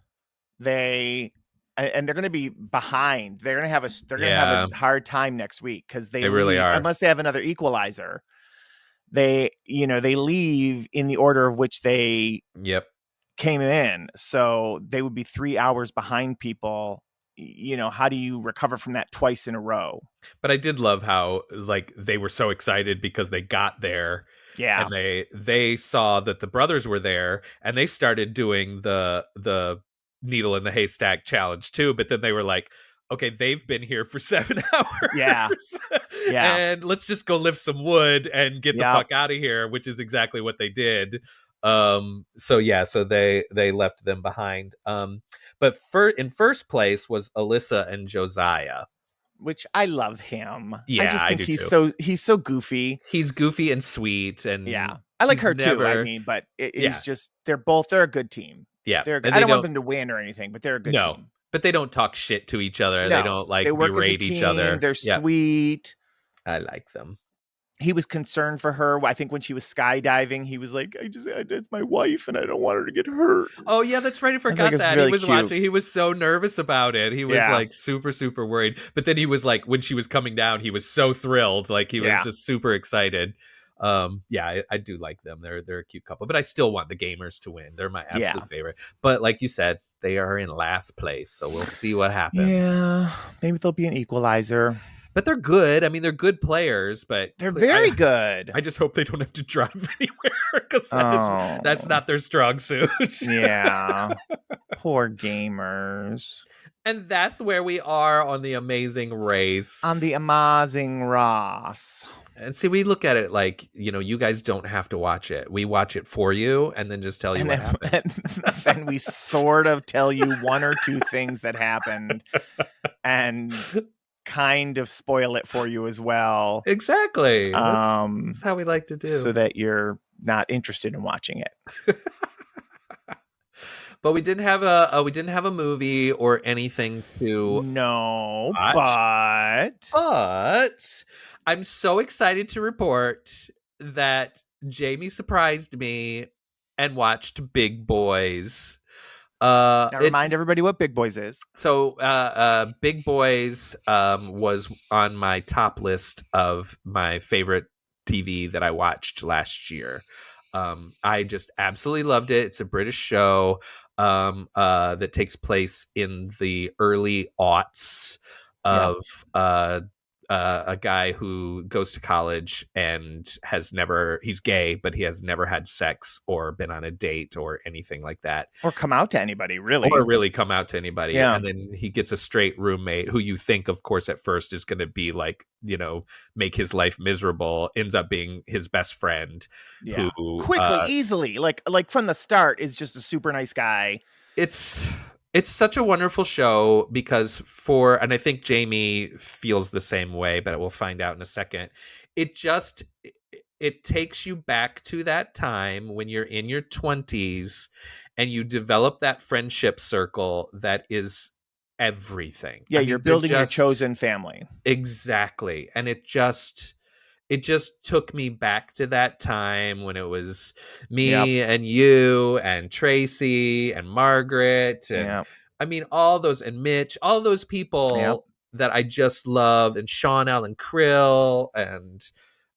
Speaker 3: they're going to be behind. They're going to have a hard time next week because they
Speaker 4: really are.
Speaker 3: Unless they have another equalizer. They leave in the order of which they came in. So they would be 3 hours behind people. How do you recover from that twice in a row?
Speaker 4: But I did love how they were so excited because they got there.
Speaker 3: Yeah.
Speaker 4: And they saw that the brothers were there and they started doing the needle in the haystack challenge too. But then they were like, okay, they've been here for 7 hours.
Speaker 3: Yeah.
Speaker 4: And let's just go lift some wood and get the fuck out of here, which is exactly what they did. So they left them behind. But in first place was Alyssa and Josiah,
Speaker 3: which I love him.
Speaker 4: Yeah,
Speaker 3: I just think he's so goofy.
Speaker 4: He's goofy and sweet, and
Speaker 3: I like her too. I mean, but it's just they're a good team.
Speaker 4: Yeah,
Speaker 3: I don't want them to win or anything, but they're a good team.
Speaker 4: But they don't talk shit to each other. No, they don't berate each other.
Speaker 3: They're sweet.
Speaker 4: I like them.
Speaker 3: He was concerned for her. I think when she was skydiving, he was like, it's my wife and I don't want her to get hurt.
Speaker 4: Oh yeah, that's right. I forgot that. Really he was watching. He was so nervous about it. He was like super, super worried. But then he was like, when she was coming down, he was so thrilled. Like he was just super excited. I do like them. They're a cute couple, but I still want the gamers to win. They're my absolute favorite. But like you said, they are in last place. So we'll see what happens.
Speaker 3: Yeah, maybe they'll be an equalizer.
Speaker 4: But they're good. I mean, they're good players, but
Speaker 3: they're very good.
Speaker 4: I just hope they don't have to drive anywhere because that's not their strong suit.
Speaker 3: Yeah. Poor gamers.
Speaker 4: And that's where we are on the Amazing Race.
Speaker 3: On the Amazing Race.
Speaker 4: And see, we look at it like, you guys don't have to watch it. We watch it for you and then just tell you what happened.
Speaker 3: And we sort of tell you one or two things that happened and kind of spoil it for you as well.
Speaker 4: Exactly. That's how we like to do.
Speaker 3: So that you're not interested in watching it.
Speaker 4: But we didn't have a movie or anything to
Speaker 3: watch.
Speaker 4: But I'm so excited to report that Jamie surprised me and watched Big Boys.
Speaker 3: Now remind everybody what Big Boys is.
Speaker 4: So Big Boys was on my top list of my favorite TV that I watched last year. I just absolutely loved it. It's a British show that takes place in the early aughts of a guy who goes to college and he's gay, but he has never had sex or been on a date or anything like that.
Speaker 3: Or come out to anybody, really.
Speaker 4: Or really come out to anybody. Yeah. And then he gets a straight roommate who you think, of course, at first is going to be like, make his life miserable, ends up being his best friend.
Speaker 3: Yeah. Who, quickly, easily, like from the start is just a super nice guy.
Speaker 4: It's such a wonderful show because and I think Jamie feels the same way, but we'll find out in a second. It takes you back to that time when you're in your 20s and you develop that friendship circle that is everything.
Speaker 3: Yeah, you're building your chosen family.
Speaker 4: Exactly. And it just took me back to that time when it was me and you and Tracy and Margaret and I mean all those, and Mitch, all those people that I just love, and Sean Allen Krill, and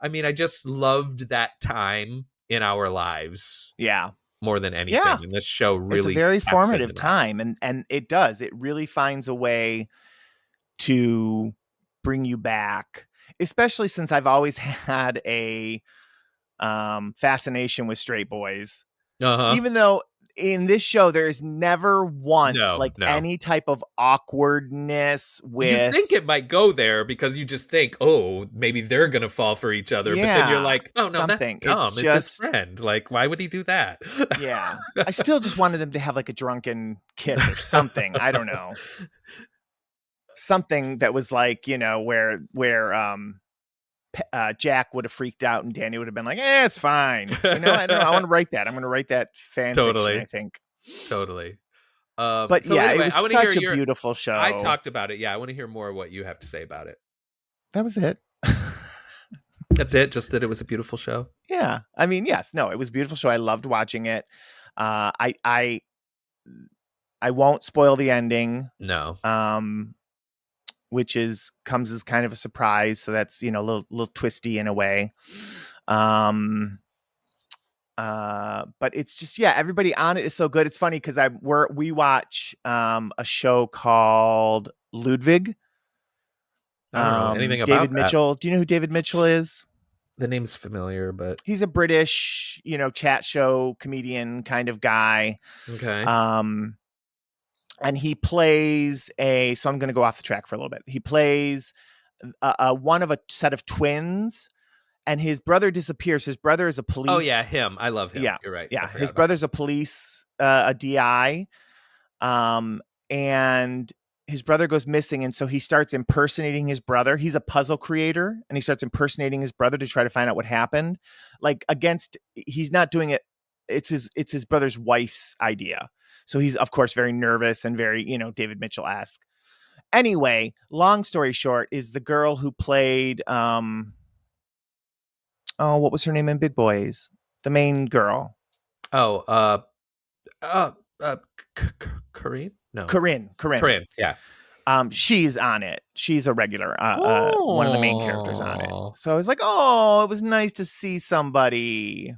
Speaker 4: I mean, I just loved that time in our lives
Speaker 3: Yeah.
Speaker 4: more than anything.
Speaker 3: Yeah.
Speaker 4: And this show
Speaker 3: It's a
Speaker 4: really
Speaker 3: very
Speaker 4: taps into
Speaker 3: formative
Speaker 4: that.
Speaker 3: time, and it does. It really finds a way to bring you back, especially since I've always had a fascination with straight boys.
Speaker 4: Uh-huh.
Speaker 3: Even though in this show there is never once
Speaker 4: No.
Speaker 3: any type of awkwardness with.
Speaker 4: You think it might go there because you just think, oh, maybe they're gonna fall for each other. But then you're like, oh no,
Speaker 3: something.
Speaker 4: that's dumb.
Speaker 3: It's
Speaker 4: It's his
Speaker 3: just
Speaker 4: friend. Like, why would he do that?
Speaker 3: yeah. I still just wanted them to have like a drunken kiss or something. I don't know. Something that was like, where Jack would have freaked out and Danny would have been like, it's fine. I don't know. I want to write that. I'm going to write that fan fiction, I think.
Speaker 4: Totally.
Speaker 3: But
Speaker 4: so
Speaker 3: yeah,
Speaker 4: anyway,
Speaker 3: it was
Speaker 4: I want to
Speaker 3: such
Speaker 4: hear
Speaker 3: a beautiful show.
Speaker 4: I talked about it. Yeah, I want to hear more of what you have to say about it.
Speaker 3: That was it.
Speaker 4: That's it? Just that it was a beautiful show?
Speaker 3: Yeah. I mean, yes. No, it was a beautiful show. I loved watching it. I won't spoil the ending.
Speaker 4: No.
Speaker 3: Which comes as kind of a surprise. So that's, a little twisty in a way. But it's just, everybody on it is so good. It's funny because we watch a show called Ludwig.
Speaker 4: I don't know anything about
Speaker 3: David
Speaker 4: that.
Speaker 3: Mitchell. Do you know who David Mitchell is?
Speaker 4: The name's familiar, but
Speaker 3: he's a British, chat show comedian kind of guy.
Speaker 4: Okay.
Speaker 3: And he plays so I'm going to go off the track for a little bit. He plays one of a set of twins, and his brother disappears. His brother is a police.
Speaker 4: Oh yeah, him. I love him.
Speaker 3: Yeah,
Speaker 4: you're right.
Speaker 3: Yeah, his brother's a police, a DI, and his brother goes missing, and so he starts impersonating his brother. He's a puzzle creator, and he starts impersonating his brother to try to find out what happened. He's not doing it. It's his brother's wife's idea. So he's, of course, very nervous and very, David Mitchell-esque. Anyway, long story short, is the girl who played, what was her name in Big Boys? The main girl.
Speaker 4: Oh, Corinne? No.
Speaker 3: Corinne.
Speaker 4: Yeah.
Speaker 3: She's on it. She's a regular, one of the main characters on it. So I was like, it was nice to see somebody.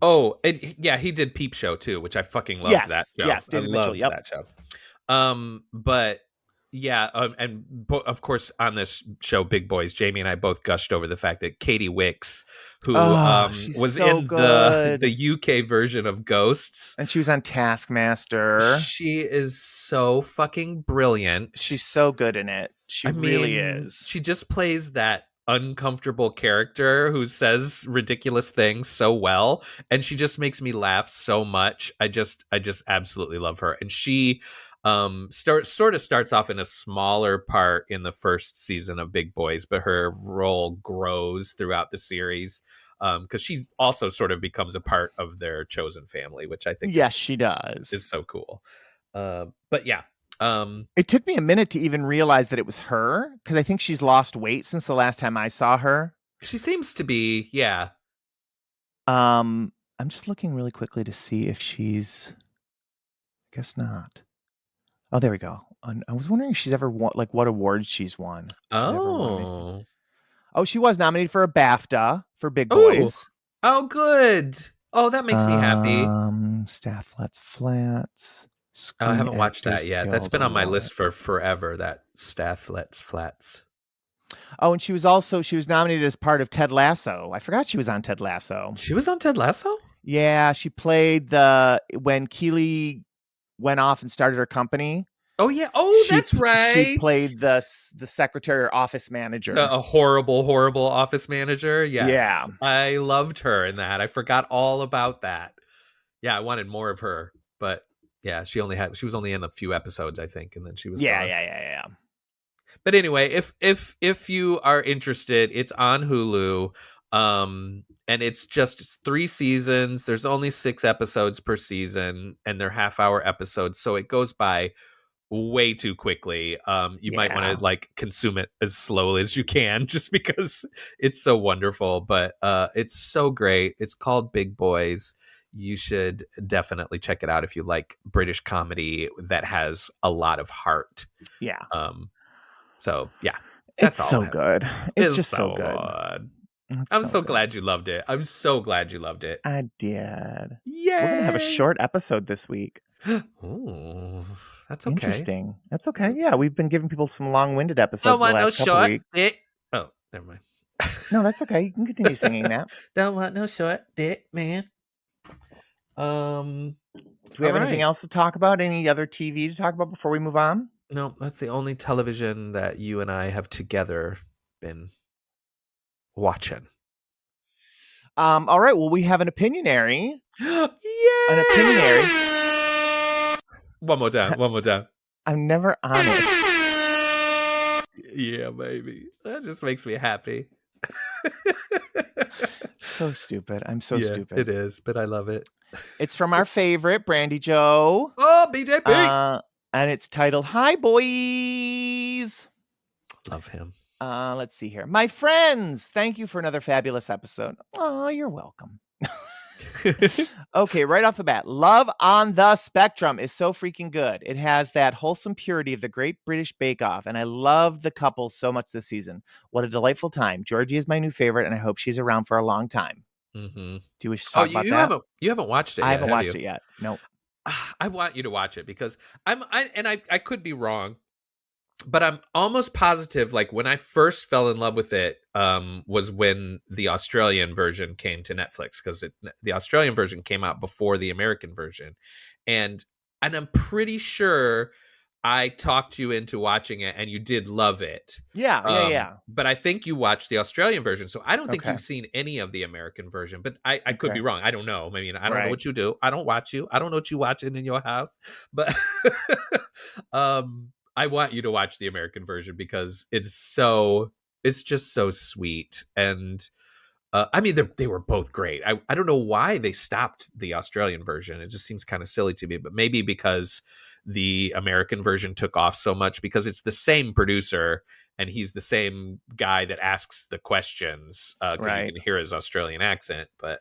Speaker 4: Oh, he did Peep Show too, which I fucking loved that show.
Speaker 3: Yes, David Mitchell,
Speaker 4: loved that show. But yeah, and of course on this show, Big Boys, Jamie and I both gushed over the fact that Katie Wicks, who was so in the UK version of Ghosts,
Speaker 3: and she was on Taskmaster.
Speaker 4: She is so fucking brilliant.
Speaker 3: She's so good in it. She really is.
Speaker 4: She just plays that uncomfortable character who says ridiculous things so well, and she just makes me laugh so much. I just absolutely love her. And she starts off in a smaller part in the first season of Big Boys, but her role grows throughout the series because she also sort of becomes a part of their chosen family, which I think
Speaker 3: she does.
Speaker 4: Is so cool. But yeah.
Speaker 3: It took me a minute to even realize that it was her, because I think she's lost weight since the last time I saw her.
Speaker 4: She seems to be, yeah.
Speaker 3: I'm just looking really quickly to see if she's. I guess not. Oh, there we go. I was wondering if she's ever won, what awards she's won. She was nominated for a BAFTA for Big Boys.
Speaker 4: Oh, good. Oh, that makes me happy.
Speaker 3: Stafflet's Flats.
Speaker 4: I haven't watched that yet. That's been on my list for forever, that Stafflet's Flats.
Speaker 3: Oh, and she was nominated as part of Ted Lasso. I forgot she was on Ted Lasso.
Speaker 4: She was on Ted Lasso?
Speaker 3: Yeah, she played when Keely went off and started her company.
Speaker 4: Oh yeah. Oh, that's right.
Speaker 3: She played the secretary or office manager.
Speaker 4: A horrible, horrible office manager. Yes.
Speaker 3: Yeah.
Speaker 4: I loved her in that. I forgot all about that. Yeah, I wanted more of her, but yeah, she was only in a few episodes, I think, and then she was gone.
Speaker 3: Yeah.
Speaker 4: But anyway, if you are interested, it's on Hulu. And it's 3 seasons. There's only 6 episodes per season, and they're half-hour episodes, so it goes by way too quickly. You might want to consume it as slowly as you can, just because it's so wonderful. But it's so great. It's called Big Boys. You should definitely check it out if you like British comedy that has a lot of heart.
Speaker 3: Yeah.
Speaker 4: So yeah,
Speaker 3: It's
Speaker 4: that's all
Speaker 3: so
Speaker 4: I have.
Speaker 3: good. It's just so good. It's
Speaker 4: I'm so
Speaker 3: good.
Speaker 4: glad you loved it. I'm so glad you loved it.
Speaker 3: I did.
Speaker 4: Yay!
Speaker 3: We're gonna have a short episode this week.
Speaker 4: Ooh, that's okay.
Speaker 3: Interesting. That's okay. Yeah, we've been giving people some long-winded episodes
Speaker 4: Don't
Speaker 3: the
Speaker 4: want no
Speaker 3: last couple
Speaker 4: short
Speaker 3: weeks.
Speaker 4: dick. Oh, never mind.
Speaker 3: No, that's okay. You can continue singing that.
Speaker 4: Don't want no short dick, man.
Speaker 3: Do we have anything else to talk about? Any other TV to talk about before we move on?
Speaker 4: No, that's the only television that you and I have together been watching.
Speaker 3: All right. Well, we have an opinionary.
Speaker 4: Yay!
Speaker 3: An opinionary.
Speaker 4: One more time.
Speaker 3: I'm never on it.
Speaker 4: Yeah, baby. That just makes me happy.
Speaker 3: So stupid. I'm so stupid.
Speaker 4: It is, but I love it.
Speaker 3: It's from our favorite, Brandy Joe.
Speaker 4: Oh, BJP.
Speaker 3: And it's titled Hi Boys.
Speaker 4: Love him.
Speaker 3: Let's see here. My friends, thank you for another fabulous episode. Oh, you're welcome. Okay, right off the bat, Love on the Spectrum is so freaking good. It has that wholesome purity of the Great British Bake Off, and I love the couple so much this season. What a delightful time. Georgie is my new favorite, and I hope she's around for a long time.
Speaker 4: Mm-hmm.
Speaker 3: Do you wish to talk about that?
Speaker 4: You haven't watched it yet,
Speaker 3: I haven't watched it yet. No.
Speaker 4: I want you to watch it because I could be wrong, but I'm almost positive, like, when I first fell in love with it was when the Australian version came to Netflix, because the Australian version came out before the American version. And I'm pretty sure I talked you into watching it and you did love it.
Speaker 3: Yeah.
Speaker 4: But I think you watched the Australian version. So I don't think you've seen any of the American version, but I could be wrong. I don't know. I mean, I don't know what you do. I don't watch you. I don't know what you watching in your house, but I want you to watch the American version because it's just so sweet. And I mean, they were both great. I don't know why they stopped the Australian version. It just seems kind of silly to me, but maybe because the American version took off so much, because it's the same producer and he's the same guy that asks the questions, because you can hear his Australian accent. But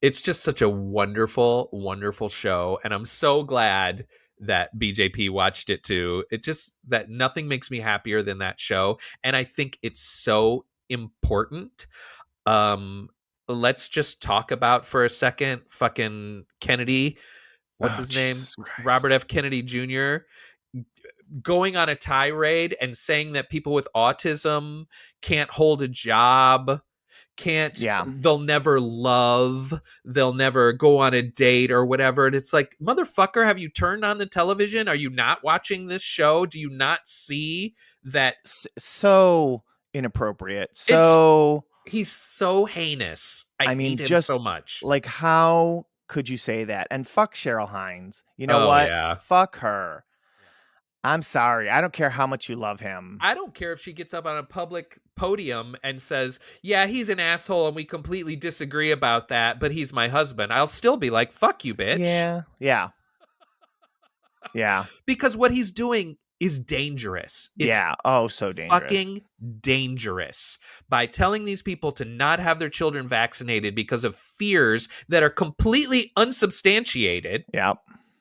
Speaker 4: it's just such a wonderful, wonderful show. And I'm so glad that BJP watched it too. It just, that nothing makes me happier than that show. And I think it's so important. Let's just talk about for a second fucking Kennedy. What's his name? Robert F. Kennedy Jr. going on a tirade and saying that people with autism can't hold a job, they'll never love, they'll never go on a date or whatever. And it's like, motherfucker, have you turned on the television? Are you not watching this show? Do you not see that?
Speaker 3: So inappropriate. So
Speaker 4: he's so heinous. I mean, hate him so much.
Speaker 3: Like, how could you say that? And fuck Cheryl Hines. You know what? Yeah. Fuck her. I'm sorry. I don't care how much you love him.
Speaker 4: I don't care if she gets up on a public podium and says, yeah, he's an asshole and we completely disagree about that, but he's my husband. I'll still be like, fuck you, bitch.
Speaker 3: Yeah.
Speaker 4: Because what he's doing is dangerous.
Speaker 3: It's so dangerous.
Speaker 4: Fucking dangerous. By telling these people to not have their children vaccinated because of fears that are completely unsubstantiated.
Speaker 3: Yeah.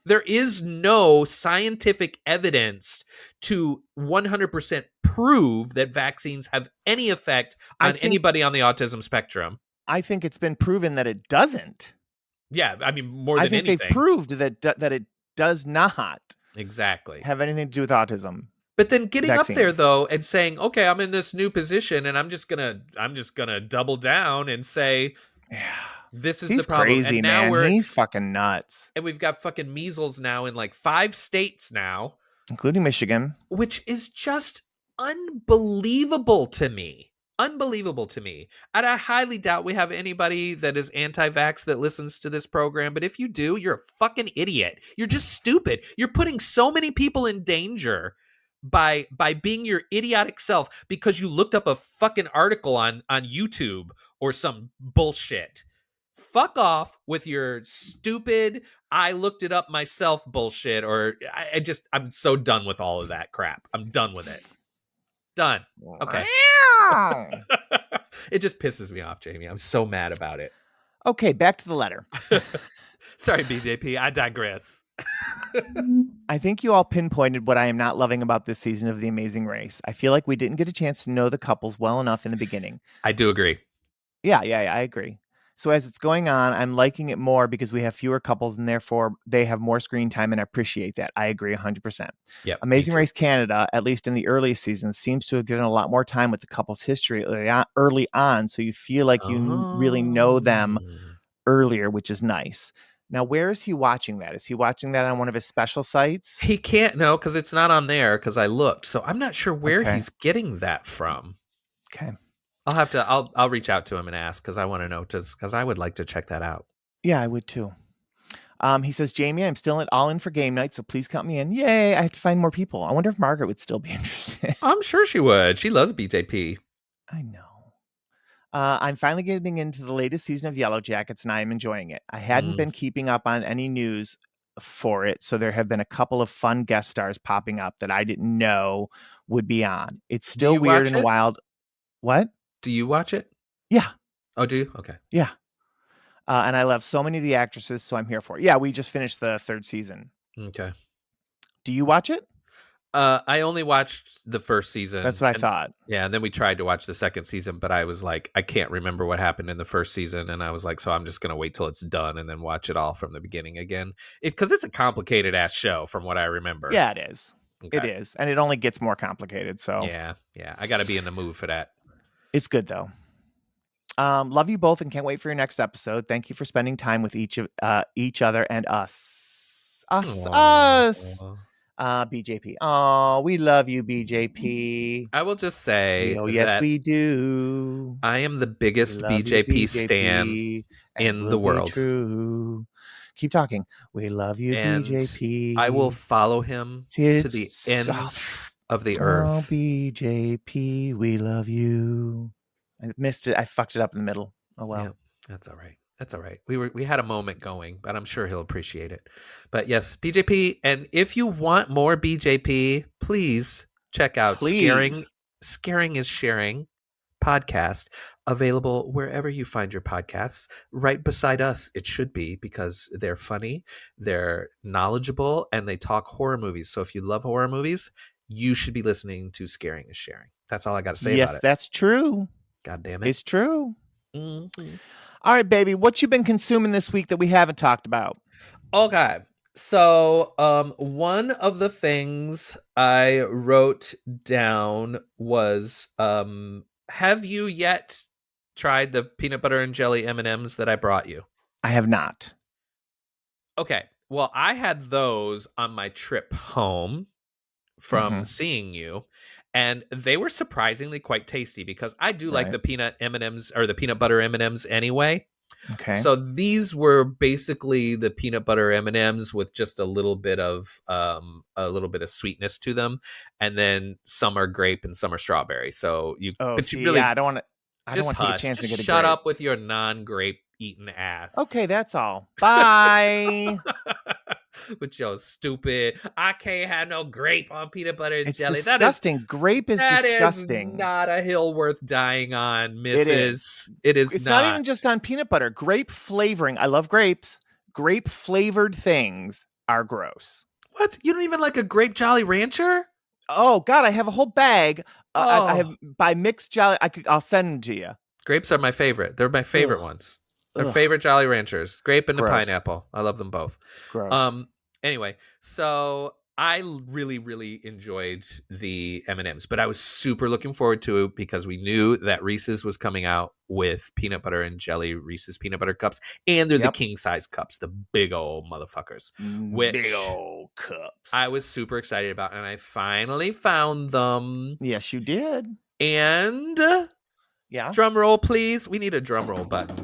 Speaker 4: There is no scientific evidence to 100% prove that vaccines have any effect on anybody on the autism spectrum.
Speaker 3: I think it's been proven that it doesn't.
Speaker 4: Yeah, I mean, more than anything.
Speaker 3: I think they've proved that it does not
Speaker 4: exactly
Speaker 3: have anything to do with autism.
Speaker 4: But then getting vaccines up there though and saying, okay, I'm in this new position and I'm just gonna double down and say, this is the problem.
Speaker 3: Crazy, and now man. He's fucking nuts.
Speaker 4: And we've got fucking measles now in like 5 states now,
Speaker 3: including Michigan,
Speaker 4: which is just unbelievable to me. Unbelievable to me. And I highly doubt we have anybody that is anti-vax that listens to this program. But if you do, you're a fucking idiot. You're just stupid. You're putting so many people in danger by being your idiotic self because you looked up a fucking article on YouTube or some bullshit. Fuck off with your stupid, I looked it up myself bullshit, or I'm so done with all of that crap. I'm done with it. Done. Okay. It just pisses me off, Jamie. I'm so mad about it.
Speaker 3: Okay, back to the letter.
Speaker 4: Sorry, BJP. I digress.
Speaker 3: I think you all pinpointed what I am not loving about this season of The Amazing Race. I feel like we didn't get a chance to know the couples well enough in the beginning.
Speaker 4: I do agree.
Speaker 3: Yeah, I agree. So as it's going on, I'm liking it more because we have fewer couples and therefore they have more screen time, and I appreciate that. I agree 100%.
Speaker 4: Yep,
Speaker 3: Amazing Race Canada, at least in the early seasons, seems to have given a lot more time with the couple's history early on, so you feel like you really know them earlier, which is nice. Now, where is he watching that? Is he watching that on one of his special sites?
Speaker 4: He can't, no, because it's not on there because I looked. So I'm not sure where
Speaker 3: Okay.
Speaker 4: he's getting that from.
Speaker 3: Okay.
Speaker 4: I'll reach out to him and ask because I want to know, because I would like to check that out.
Speaker 3: Yeah, I would too. He says, Jamie, I'm still all in for game night, so please count me in. Yay, I have to find more people. I wonder if Margaret would still be interested.
Speaker 4: I'm sure she would. She loves BJP.
Speaker 3: I know. I'm finally getting into the latest season of Yellow Jackets, and I am enjoying it. I hadn't been keeping up on any news for it, so there have been a couple of fun guest stars popping up that I didn't know would be on. It's still weird and wild. What?
Speaker 4: Do you watch it?
Speaker 3: Yeah.
Speaker 4: Oh, do you? Okay.
Speaker 3: Yeah. And I love so many of the actresses, so I'm here for it. Yeah, we just finished the 3rd season.
Speaker 4: Okay.
Speaker 3: Do you watch it?
Speaker 4: I only watched the 1st season.
Speaker 3: That's what I thought.
Speaker 4: Yeah, and then we tried to watch the 2nd season, but I was like, I can't remember what happened in the 1st season, and I was like, so I'm just gonna wait till it's done and then watch it all from the beginning again. Because it's a complicated ass show, from what I remember.
Speaker 3: Yeah, it is.
Speaker 4: Okay.
Speaker 3: It is, and it only gets more complicated. So
Speaker 4: yeah, I got to be in the mood for that.
Speaker 3: It's good though. Love you both, and can't wait for your next episode. Thank you for spending time with each other and us. BJP. Oh, we love you, BJP.
Speaker 4: I will just say,
Speaker 3: yes, we do.
Speaker 4: I am the biggest BJP stan in the world.
Speaker 3: True. Keep talking. We love you, and BJP.
Speaker 4: I will follow him to the ends of the earth.
Speaker 3: Oh, BJP, we love you. I missed it. I fucked it up in the middle. Oh well.
Speaker 4: Yeah, that's all right. That's all right. We had a moment going, but I'm sure he'll appreciate it. But yes, BJP. And if you want more BJP, please check out Scaring is Sharing podcast, available wherever you find your podcasts. Right beside us, it should be, because they're funny, they're knowledgeable, and they talk horror movies. So if you love horror movies, you should be listening to Scaring is Sharing. That's all I got to say about it.
Speaker 3: Yes, that's true.
Speaker 4: God damn it.
Speaker 3: It's true.
Speaker 4: Mm-hmm.
Speaker 3: All right, baby. What you been consuming this week that we haven't talked about?
Speaker 4: Okay. So one of the things I wrote down was, have you yet tried the peanut butter and jelly M&Ms that I brought you?
Speaker 3: I have not.
Speaker 4: Okay. Well, I had those on my trip home from seeing you, and they were surprisingly quite tasty, because I do like the peanut M&Ms, or the peanut butter M&Ms anyway.
Speaker 3: Okay.
Speaker 4: So these were basically the peanut butter M&Ms with just a little bit of sweetness to them, and then some are grape and some are strawberry. So you, I don't want to take a chance to get a shut grape. Up with your non-grape eating ass.
Speaker 3: Okay, that's all. Bye.
Speaker 4: With your stupid, I can't have no grape on peanut butter and jelly.
Speaker 3: Disgusting. That is, grape is disgusting.
Speaker 4: That is not a hill worth dying on, Mrs. It is
Speaker 3: It's not even just on peanut butter. Grape flavoring. I love grapes. Grape flavored things are gross.
Speaker 4: What? You don't even like a grape Jolly Rancher?
Speaker 3: Oh God, I have a whole bag. I have by mixed Jolly. I'll send them to you.
Speaker 4: Grapes are my favorite. They're my favorite ones. They're favorite Jolly Ranchers. Grape and the pineapple. I love them both.
Speaker 3: Gross.
Speaker 4: Anyway, so I really, really enjoyed the M&Ms, but I was super looking forward to it because we knew that Reese's was coming out with peanut butter and jelly Reese's peanut butter cups, and they're the king size cups, the big old motherfuckers.
Speaker 3: Big old cups.
Speaker 4: I was super excited about, and I finally found them.
Speaker 3: Yes, you did.
Speaker 4: And drum roll, please. We need a drum roll button.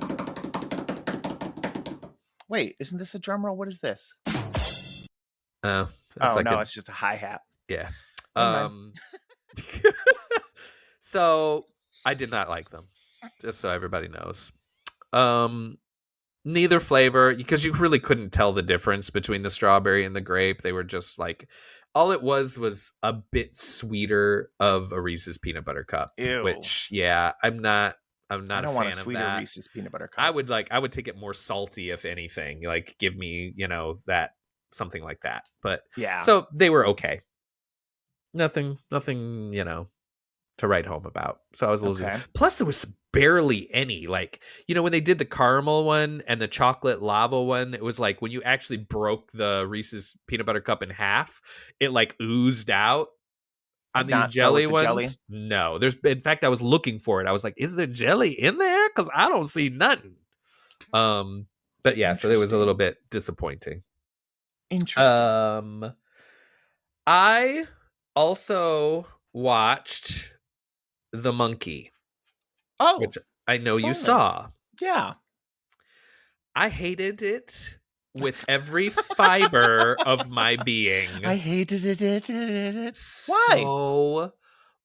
Speaker 3: Wait, isn't this a drum roll? What is this? It's just a hi-hat.
Speaker 4: Yeah. So I did not like them, just so everybody knows. Neither flavor, because you really couldn't tell the difference between the strawberry and the grape. They were just like, all it was a bit sweeter of a Reese's peanut butter cup.
Speaker 3: Ew.
Speaker 4: Which, I'm not I don't want a sweeter
Speaker 3: Reese's peanut butter cup.
Speaker 4: I would take it more salty, if anything. Like, give me, that something like that. But
Speaker 3: Yeah.
Speaker 4: so they were okay. Nothing, to write home about. So I was a little
Speaker 3: Okay.
Speaker 4: plus there was barely any, like, when they did the caramel one and the chocolate lava one, it was like when you actually broke the Reese's peanut butter cup in half, it like oozed out. On
Speaker 3: But
Speaker 4: these
Speaker 3: not so with
Speaker 4: jelly
Speaker 3: the jelly.
Speaker 4: ones, no. In fact, I was looking for it. I was like, is there jelly in there? Because I don't see nothing. But yeah, so it was a little bit disappointing.
Speaker 3: Interesting.
Speaker 4: I also watched The Monkey,
Speaker 3: Oh,
Speaker 4: which I know you
Speaker 3: finally.
Speaker 4: saw.
Speaker 3: Yeah.
Speaker 4: I hated it with every fiber of my being.
Speaker 3: I hated it. Why?
Speaker 4: So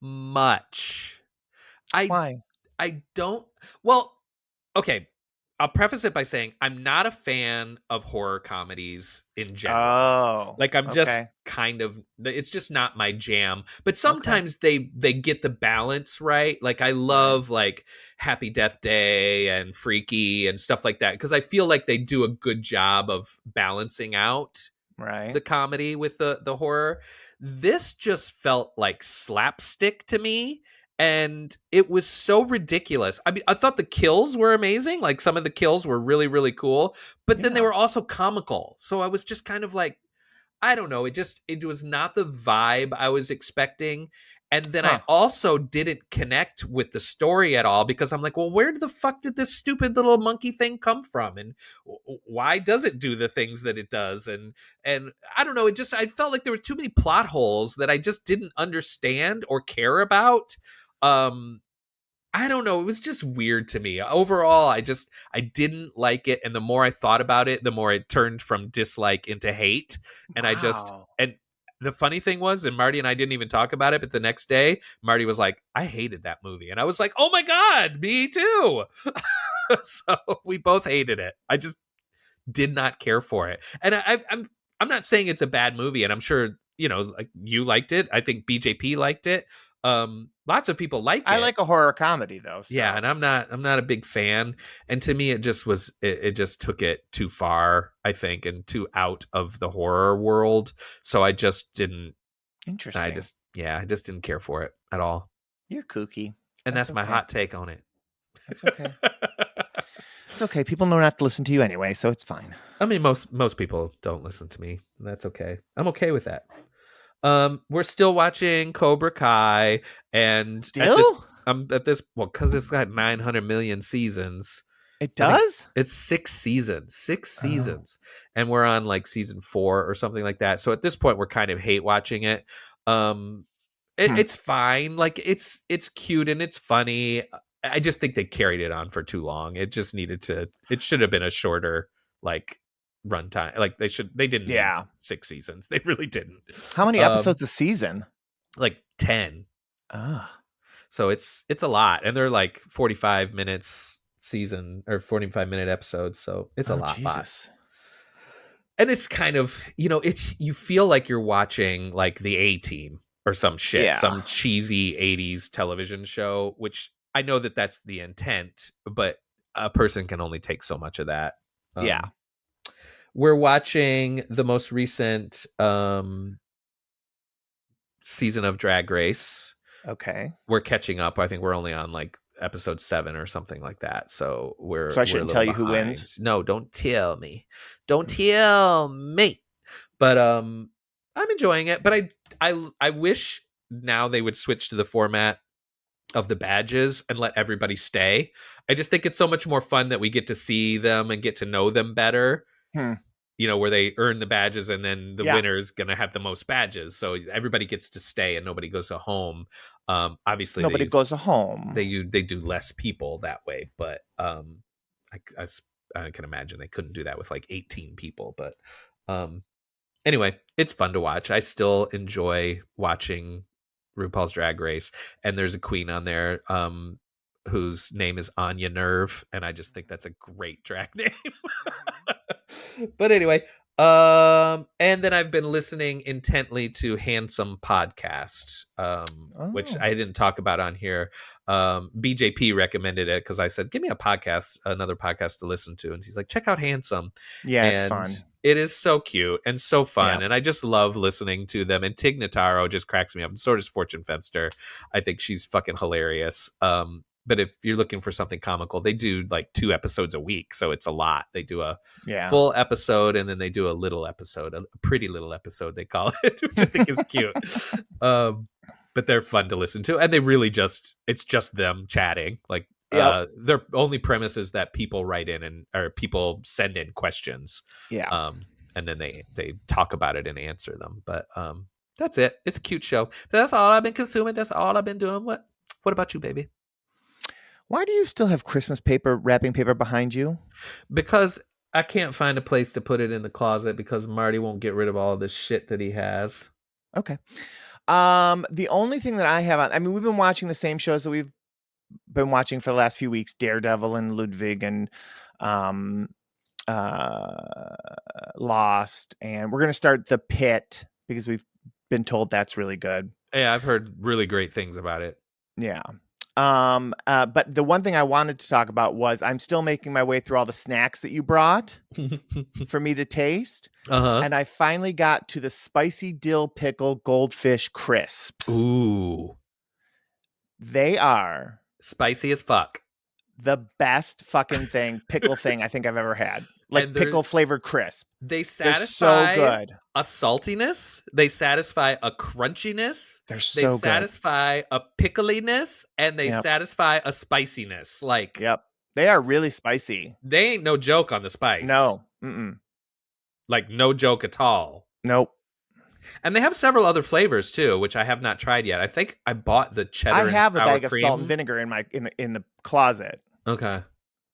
Speaker 4: much.
Speaker 3: Why?
Speaker 4: I don't. Well, okay. I'll preface it by saying I'm not a fan of horror comedies in general.
Speaker 3: Oh.
Speaker 4: Like I'm just
Speaker 3: Okay.
Speaker 4: kind of, it's just not my jam. But
Speaker 3: Okay.
Speaker 4: sometimes they get the balance right. Like I love like Happy Death Day and Freaky and stuff like that because I feel like they do a good job of balancing out
Speaker 3: Right.
Speaker 4: the comedy with the horror. This just felt like slapstick to me, and it was so ridiculous. I mean, I thought the kills were amazing. Like some of the kills were really, really cool, but then they were also comical. So I was just kind of like, I don't know. It was not the vibe I was expecting. And then I also didn't connect with the story at all because I'm like, well, where the fuck did this stupid little monkey thing come from? And why does it do the things that it does? And I don't know. I felt like there were too many plot holes that I just didn't understand or care about. I don't know. It was just weird to me. Overall, I didn't like it. And the more I thought about it, the more it turned from dislike into hate. And and the funny thing was, and Marty and I didn't even talk about it, but the next day, Marty was like, I hated that movie. And I was like, oh my God, me too. So we both hated it. I just did not care for it. And I'm not saying it's a bad movie. And I'm sure, like you liked it. I think BJP liked it. Lots of people like it.
Speaker 3: I like a horror comedy though. So.
Speaker 4: Yeah, and I'm not a big fan. And to me, it just took it too far, I think, and too out of the horror world. So I just didn't.
Speaker 3: Interesting.
Speaker 4: I just didn't care for it at all.
Speaker 3: You're kooky.
Speaker 4: And that's my hot take on it.
Speaker 3: That's okay. It's okay. People know not to listen to you anyway, so it's fine.
Speaker 4: I mean, most people don't listen to me. And that's okay. I'm okay with that. We're still watching Cobra Kai, and because it's got 900 million seasons.
Speaker 3: It does?
Speaker 4: It's 6 seasons, and we're on like season 4 or something like that. So at this point, we're kind of hate watching it. It's fine. Like it's cute and it's funny. I just think they carried it on for too long. It just it should have been a shorter like runtime. Like they didn't need 6 seasons. They really didn't.
Speaker 3: How many episodes a season?
Speaker 4: Like 10. So it's a lot, and they're like 45 minutes season or 45-minute episodes. So it's a lot. And it's kind of, you feel like you're watching like the A-Team or some shit, some cheesy 80s television show, which I know that that's the intent, but a person can only take so much of that. We're watching the most recent season of Drag Race.
Speaker 3: Okay.
Speaker 4: We're catching up. I think we're only on like episode 7 or something like that. So
Speaker 3: I shouldn't tell you who wins?
Speaker 4: No, don't tell me. Don't tell me. But I'm enjoying it. But I wish now they would switch to the format of the badges and let everybody stay. I just think it's so much more fun that we get to see them and get to know them better. Where they earn the badges and then the winner's going to have the most badges. So everybody gets to stay and nobody goes home. Obviously
Speaker 3: nobody goes home.
Speaker 4: They do less people that way, but I can imagine they couldn't do that with like 18 people. But anyway, it's fun to watch. I still enjoy watching RuPaul's Drag Race, and there's a queen on there whose name is Anya Nerve, and I just think that's a great drag name. But anyway, and then I've been listening intently to Handsome Podcast, which I didn't talk about on here. BJP recommended it because I said, give me another podcast to listen to. And he's like, check out Handsome.
Speaker 3: Yeah, it's fun.
Speaker 4: It is so cute and so fun,
Speaker 3: Yeah.
Speaker 4: and I just love listening to them. And Tig Notaro just cracks me up, and so does Fortune Femster. I think she's fucking hilarious. But if you're looking for something comical, they do like 2 episodes a week, so it's a lot. They do a full episode, and then they do a little episode, a pretty little episode, they call it, which I think is cute. But they're fun to listen to, and they really it's just them chatting. Like their only premise is that people write in or people send in questions. Yeah. And then they talk about it and answer them. But that's it. It's a cute show. That's all I've been consuming. That's all I've been doing. What about you, baby?
Speaker 3: Why do you still have Christmas wrapping paper behind you?
Speaker 4: Because I can't find a place to put it in the closet because Marty won't get rid of all the shit that he has.
Speaker 3: Okay. The only thing that I have I mean, we've been watching the same shows that we've been watching for the last few weeks, Daredevil and Ludwig and Lost, and we're going to start The Pit because we've been told that's really good.
Speaker 4: Yeah, I've heard really great things about it.
Speaker 3: Yeah. But the one thing I wanted to talk about was I'm still making my way through all the snacks that you brought for me to taste. And I finally got to the spicy dill pickle goldfish crisps.
Speaker 4: Ooh.
Speaker 3: They are
Speaker 4: spicy as fuck.
Speaker 3: The best fucking pickle thing I think I've ever had. Like pickle flavored crisp.
Speaker 4: They're so
Speaker 3: good.
Speaker 4: A saltiness. They satisfy a crunchiness.
Speaker 3: They
Speaker 4: satisfy a pickliness, and they satisfy a spiciness. Like,
Speaker 3: they are really spicy.
Speaker 4: They ain't no joke on the spice.
Speaker 3: No.
Speaker 4: Like no joke at all.
Speaker 3: Nope.
Speaker 4: And they have several other flavors too, which I have not tried yet. I think I bought the cheddar. I
Speaker 3: have
Speaker 4: and
Speaker 3: a
Speaker 4: sour
Speaker 3: bag
Speaker 4: cream.
Speaker 3: of salt and vinegar in the closet.
Speaker 4: Okay.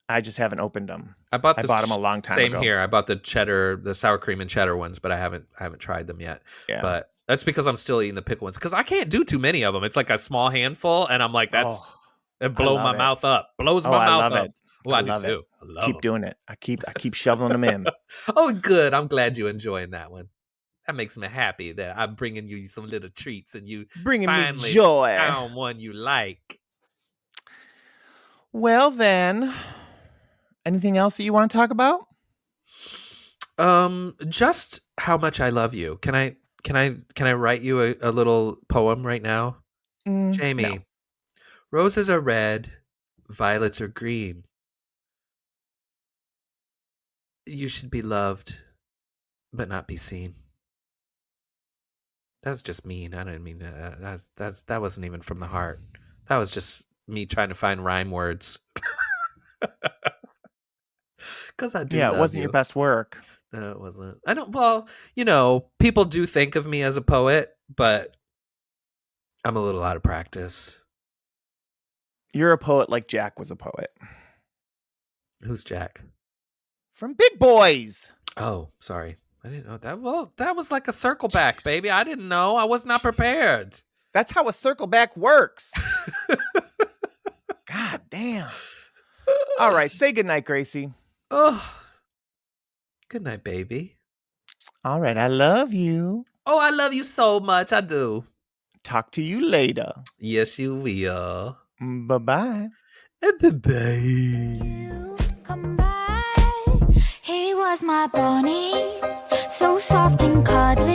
Speaker 3: I just haven't opened them.
Speaker 4: I bought them
Speaker 3: a long time ago.
Speaker 4: Same here. I bought the cheddar, the sour cream and cheddar ones, but I haven't tried them yet. Yeah. But that's because I'm still eating the pickle ones because I can't do too many of them. It's like a small handful, and I'm like, it blows my mouth up. Blows my mouth up. Well, I do too. I love
Speaker 3: keep doing it. I keep shoveling them in.
Speaker 4: Oh, good. I'm glad you're enjoying that one. That makes me happy that I'm bringing you some little treats and you
Speaker 3: bringing me joy.
Speaker 4: Found one you like.
Speaker 3: Well, then, anything else that you want to talk about?
Speaker 4: Just how much I love you. Can I write you a little poem right now? Jamie, no. Roses are red, violets are green. You should be loved, but not be seen. That's just mean. I didn't mean that wasn't even from the heart. That was just me trying to find rhyme words. Because I do.
Speaker 3: Yeah, it wasn't your best work.
Speaker 4: No, it wasn't. I don't. Well, people do think of me as a poet, but I'm a little out of practice.
Speaker 3: You're a poet like Jack was a poet.
Speaker 4: Who's Jack?
Speaker 3: From Big Boys.
Speaker 4: Oh, sorry. I didn't know that. Well, that was like a circle back, baby. I didn't know. I was not prepared.
Speaker 3: That's how a circle back works. God damn. All right. Say goodnight, Gracie.
Speaker 4: Oh. Good night, baby.
Speaker 3: All right. I love you.
Speaker 4: Oh, I love you so much. I do.
Speaker 3: Talk to you later.
Speaker 4: Yes, you will.
Speaker 3: Bye-bye.
Speaker 4: Bye-bye.
Speaker 5: Come by. He was my bunny, so soft and cuddly.